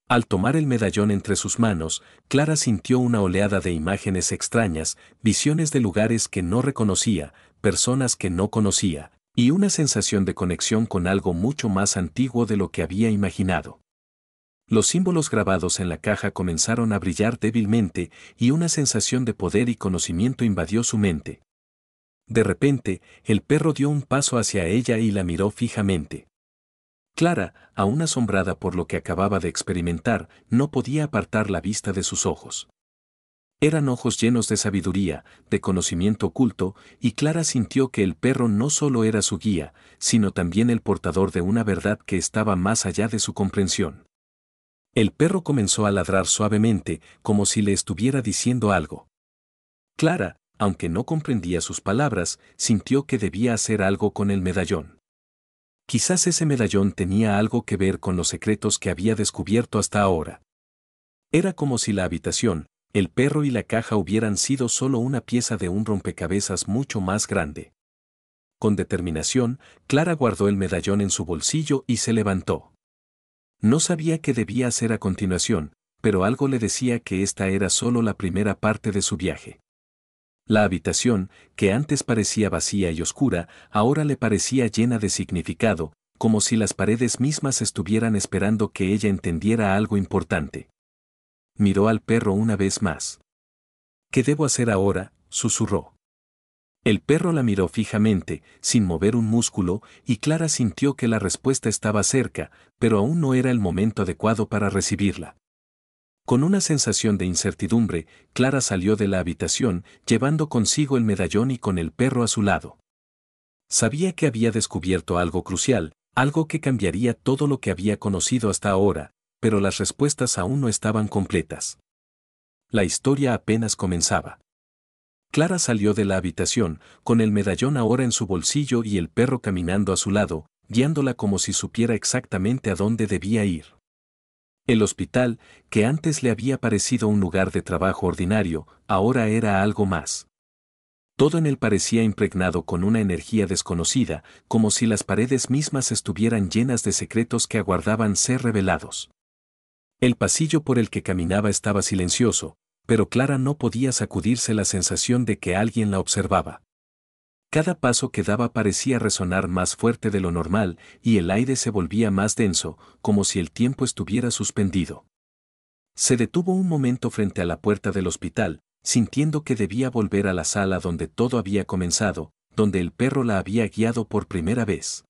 Al tomar el medallón entre sus manos, Clara sintió una oleada de imágenes extrañas, visiones de lugares que no reconocía, personas que no conocía, y una sensación de conexión con algo mucho más antiguo de lo que había imaginado. Los símbolos grabados en la caja comenzaron a brillar débilmente, y una sensación de poder y conocimiento invadió su mente. De repente, el perro dio un paso hacia ella y la miró fijamente. Clara, aún asombrada por lo que acababa de experimentar, no podía apartar la vista de sus ojos. Eran ojos llenos de sabiduría, de conocimiento oculto, y Clara sintió que el perro no solo era su guía, sino también el portador de una verdad que estaba más allá de su comprensión. El perro comenzó a ladrar suavemente, como si le estuviera diciendo algo. Clara, aunque no comprendía sus palabras, sintió que debía hacer algo con el medallón. Quizás ese medallón tenía algo que ver con los secretos que había descubierto hasta ahora. Era como si la habitación, el perro y la caja hubieran sido solo una pieza de un rompecabezas mucho más grande. Con determinación, Clara guardó el medallón en su bolsillo y se levantó. No sabía qué debía hacer a continuación, pero algo le decía que esta era solo la primera parte de su viaje. La habitación, que antes parecía vacía y oscura, ahora le parecía llena de significado, como si las paredes mismas estuvieran esperando que ella entendiera algo importante. Miró al perro una vez más. ¿Qué debo hacer ahora?, susurró. El perro la miró fijamente, sin mover un músculo, y Clara sintió que la respuesta estaba cerca, pero aún no era el momento adecuado para recibirla. Con una sensación de incertidumbre, Clara salió de la habitación, llevando consigo el medallón y con el perro a su lado. Sabía que había descubierto algo crucial, algo que cambiaría todo lo que había conocido hasta ahora, pero las respuestas aún no estaban completas. La historia apenas comenzaba. Clara salió de la habitación, con el medallón ahora en su bolsillo y el perro caminando a su lado, guiándola como si supiera exactamente a dónde debía ir. El hospital, que antes le había parecido un lugar de trabajo ordinario, ahora era algo más. Todo en él parecía impregnado con una energía desconocida, como si las paredes mismas estuvieran llenas de secretos que aguardaban ser revelados. El pasillo por el que caminaba estaba silencioso, pero Clara no podía sacudirse la sensación de que alguien la observaba. Cada paso que daba parecía resonar más fuerte de lo normal y el aire se volvía más denso, como si el tiempo estuviera suspendido. Se detuvo un momento frente a la puerta del hospital, sintiendo que debía volver a la sala donde todo había comenzado, donde el perro la había guiado por primera vez.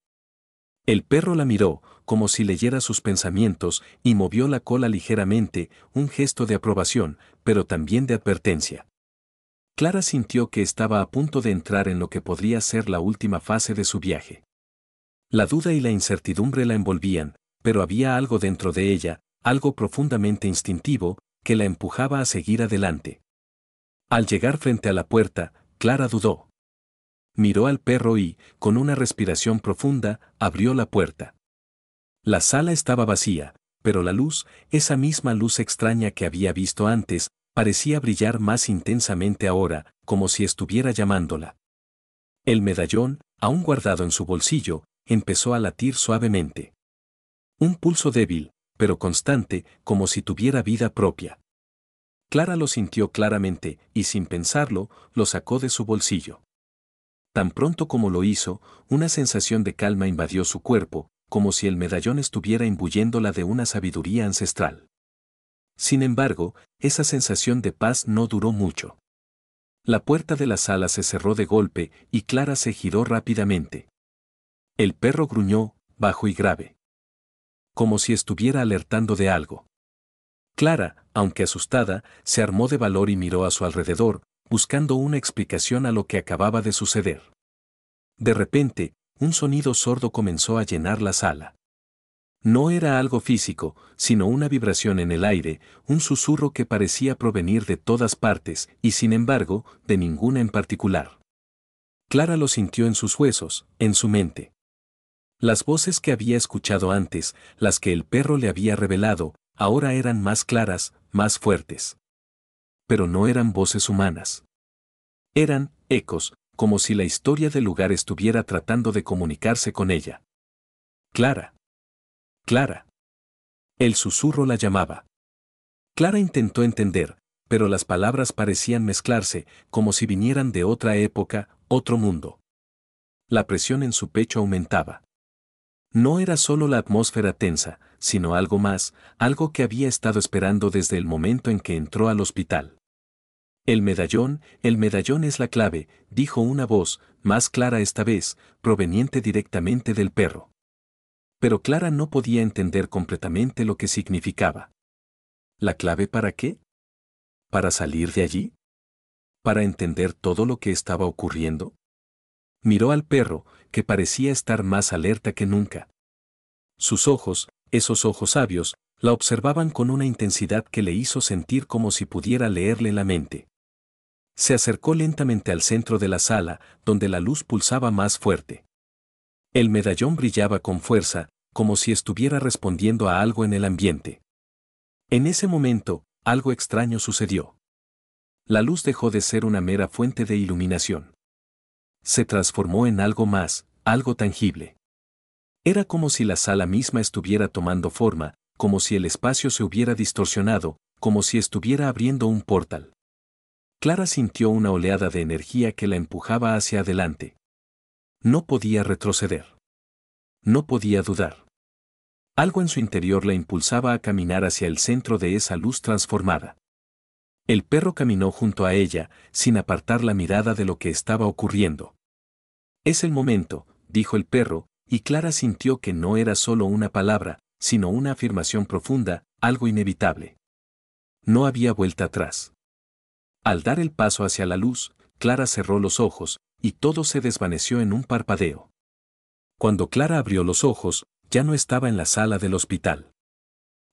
El perro la miró, como si leyera sus pensamientos, y movió la cola ligeramente, un gesto de aprobación, pero también de advertencia. Clara sintió que estaba a punto de entrar en lo que podría ser la última fase de su viaje. La duda y la incertidumbre la envolvían, pero había algo dentro de ella, algo profundamente instintivo, que la empujaba a seguir adelante. Al llegar frente a la puerta, Clara dudó. Miró al perro y, con una respiración profunda, abrió la puerta. La sala estaba vacía, pero la luz, esa misma luz extraña que había visto antes, parecía brillar más intensamente ahora, como si estuviera llamándola. El medallón, aún guardado en su bolsillo, empezó a latir suavemente. Un pulso débil, pero constante, como si tuviera vida propia. Clara lo sintió claramente, y sin pensarlo, lo sacó de su bolsillo. Tan pronto como lo hizo, una sensación de calma invadió su cuerpo, como si el medallón estuviera imbuyéndola de una sabiduría ancestral. Sin embargo, esa sensación de paz no duró mucho. La puerta de la sala se cerró de golpe y Clara se giró rápidamente. El perro gruñó, bajo y grave. Como si estuviera alertando de algo. Clara, aunque asustada, se armó de valor y miró a su alrededor, buscando una explicación a lo que acababa de suceder. De repente, un sonido sordo comenzó a llenar la sala. No era algo físico, sino una vibración en el aire, un susurro que parecía provenir de todas partes y sin embargo, de ninguna en particular. Clara lo sintió en sus huesos, en su mente. Las voces que había escuchado antes, las que el perro le había revelado, ahora eran más claras, más fuertes. Pero no eran voces humanas. Eran ecos, como si la historia del lugar estuviera tratando de comunicarse con ella. Clara. Clara. El susurro la llamaba. Clara intentó entender, pero las palabras parecían mezclarse, como si vinieran de otra época, otro mundo. La presión en su pecho aumentaba. No era solo la atmósfera tensa, sino algo más, algo que había estado esperando desde el momento en que entró al hospital. El medallón es la clave, dijo una voz, más clara esta vez, proveniente directamente del perro. Pero Clara no podía entender completamente lo que significaba. ¿La clave para qué? ¿Para salir de allí? ¿Para entender todo lo que estaba ocurriendo? Miró al perro, que parecía estar más alerta que nunca. Sus ojos, esos ojos sabios, la observaban con una intensidad que le hizo sentir como si pudiera leerle la mente. Se acercó lentamente al centro de la sala, donde la luz pulsaba más fuerte. El medallón brillaba con fuerza, como si estuviera respondiendo a algo en el ambiente. En ese momento, algo extraño sucedió. La luz dejó de ser una mera fuente de iluminación. Se transformó en algo más, algo tangible. Era como si la sala misma estuviera tomando forma, como si el espacio se hubiera distorsionado, como si estuviera abriendo un portal. Clara sintió una oleada de energía que la empujaba hacia adelante. No podía retroceder. No podía dudar. Algo en su interior la impulsaba a caminar hacia el centro de esa luz transformada. El perro caminó junto a ella, sin apartar la mirada de lo que estaba ocurriendo. Es el momento, dijo el perro, y Clara sintió que no era solo una palabra, sino una afirmación profunda, algo inevitable. No había vuelta atrás. Al dar el paso hacia la luz, Clara cerró los ojos, y todo se desvaneció en un parpadeo. Cuando Clara abrió los ojos, ya no estaba en la sala del hospital.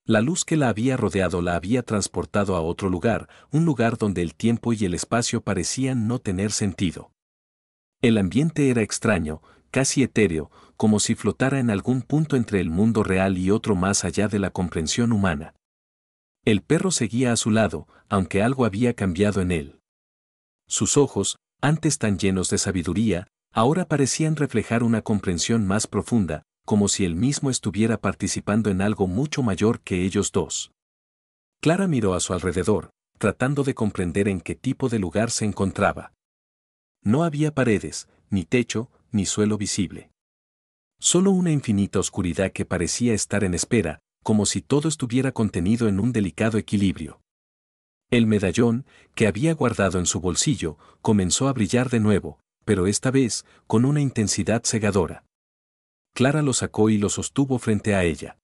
La luz que la había rodeado la había transportado a otro lugar, un lugar donde el tiempo y el espacio parecían no tener sentido. El ambiente era extraño, casi etéreo, como si flotara en algún punto entre el mundo real y otro más allá de la comprensión humana. El perro seguía a su lado, aunque algo había cambiado en él. Sus ojos, antes tan llenos de sabiduría, ahora parecían reflejar una comprensión más profunda, como si él mismo estuviera participando en algo mucho mayor que ellos dos. Clara miró a su alrededor, tratando de comprender en qué tipo de lugar se encontraba. No había paredes, ni techo, ni suelo visible. Solo una infinita oscuridad que parecía estar en espera, como si todo estuviera contenido en un delicado equilibrio. El medallón, que había guardado en su bolsillo, comenzó a brillar de nuevo, pero esta vez, con una intensidad cegadora. Clara lo sacó y lo sostuvo frente a ella.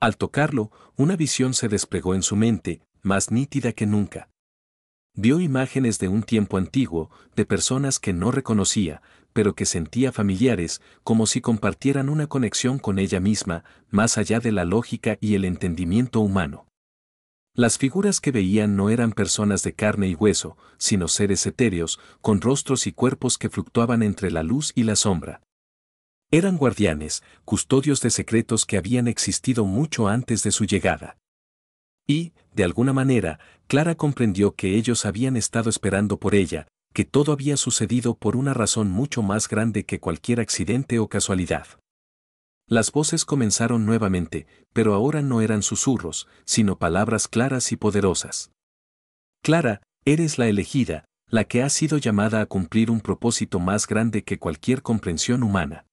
Al tocarlo, una visión se desplegó en su mente, más nítida que nunca. Vio imágenes de un tiempo antiguo, de personas que no reconocía, pero que sentía familiares, como si compartieran una conexión con ella misma, más allá de la lógica y el entendimiento humano. Las figuras que veían no eran personas de carne y hueso, sino seres etéreos, con rostros y cuerpos que fluctuaban entre la luz y la sombra. Eran guardianes, custodios de secretos que habían existido mucho antes de su llegada. Y, de alguna manera, Clara comprendió que ellos habían estado esperando por ella, que todo había sucedido por una razón mucho más grande que cualquier accidente o casualidad. Las voces comenzaron nuevamente, pero ahora no eran susurros, sino palabras claras y poderosas. Clara, eres la elegida, la que ha sido llamada a cumplir un propósito más grande que cualquier comprensión humana.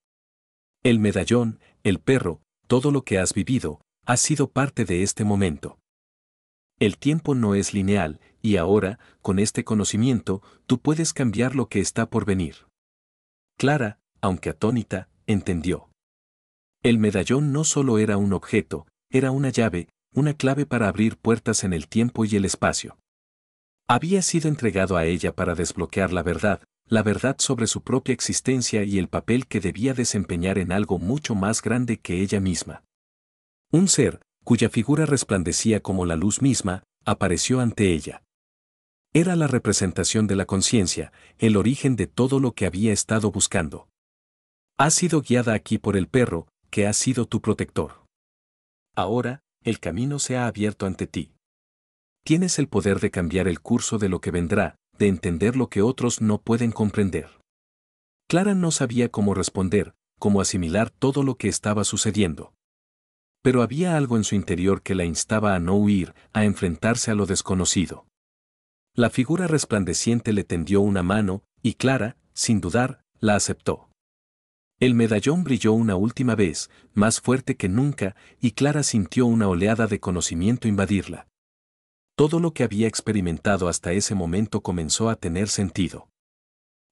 El medallón, el perro, todo lo que has vivido, ha sido parte de este momento. El tiempo no es lineal, y ahora, con este conocimiento, tú puedes cambiar lo que está por venir. Clara, aunque atónita, entendió. El medallón no solo era un objeto, era una llave, una clave para abrir puertas en el tiempo y el espacio. Había sido entregado a ella para desbloquear la verdad sobre su propia existencia y el papel que debía desempeñar en algo mucho más grande que ella misma. Un ser, cuya figura resplandecía como la luz misma, apareció ante ella. Era la representación de la conciencia, el origen de todo lo que había estado buscando. Has sido guiada aquí por el perro, que ha sido tu protector. Ahora, el camino se ha abierto ante ti. Tienes el poder de cambiar el curso de lo que vendrá, de entender lo que otros no pueden comprender. Clara no sabía cómo responder, cómo asimilar todo lo que estaba sucediendo. Pero había algo en su interior que la instaba a no huir, a enfrentarse a lo desconocido. La figura resplandeciente le tendió una mano, y Clara, sin dudar, la aceptó. El medallón brilló una última vez, más fuerte que nunca, y Clara sintió una oleada de conocimiento invadirla. Todo lo que había experimentado hasta ese momento comenzó a tener sentido.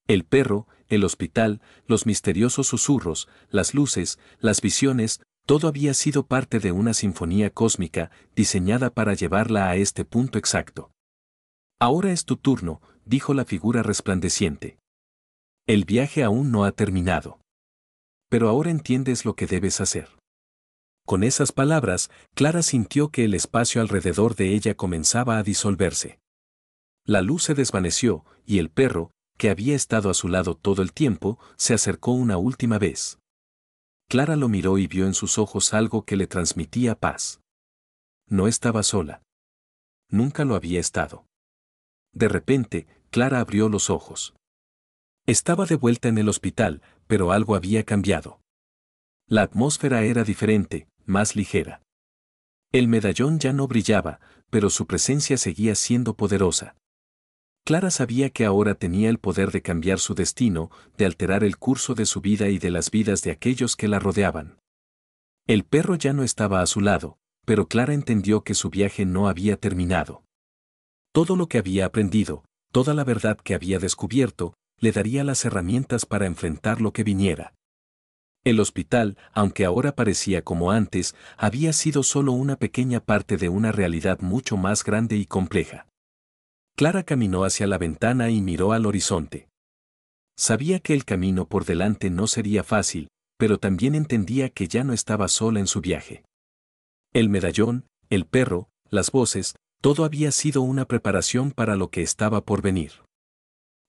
El perro, el hospital, los misteriosos susurros, las luces, las visiones, todo había sido parte de una sinfonía cósmica diseñada para llevarla a este punto exacto. Ahora es tu turno, dijo la figura resplandeciente. El viaje aún no ha terminado. Pero ahora entiendes lo que debes hacer. Con esas palabras, Clara sintió que el espacio alrededor de ella comenzaba a disolverse. La luz se desvaneció, y el perro, que había estado a su lado todo el tiempo, se acercó una última vez. Clara lo miró y vio en sus ojos algo que le transmitía paz. No estaba sola. Nunca lo había estado. De repente, Clara abrió los ojos. Estaba de vuelta en el hospital, pero algo había cambiado. La atmósfera era diferente, más ligera. El medallón ya no brillaba, pero su presencia seguía siendo poderosa. Clara sabía que ahora tenía el poder de cambiar su destino, de alterar el curso de su vida y de las vidas de aquellos que la rodeaban. El perro ya no estaba a su lado, pero Clara entendió que su viaje no había terminado. Todo lo que había aprendido, toda la verdad que había descubierto, le daría las herramientas para enfrentar lo que viniera. El hospital, aunque ahora parecía como antes, había sido solo una pequeña parte de una realidad mucho más grande y compleja. Clara caminó hacia la ventana y miró al horizonte. Sabía que el camino por delante no sería fácil, pero también entendía que ya no estaba sola en su viaje. El medallón, el perro, las voces, todo había sido una preparación para lo que estaba por venir.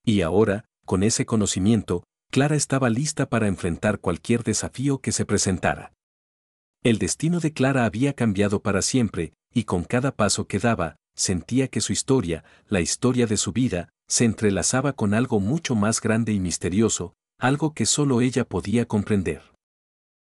Y ahora, con ese conocimiento, Clara estaba lista para enfrentar cualquier desafío que se presentara. El destino de Clara había cambiado para siempre, y con cada paso que daba, sentía que su historia, la historia de su vida, se entrelazaba con algo mucho más grande y misterioso, algo que solo ella podía comprender.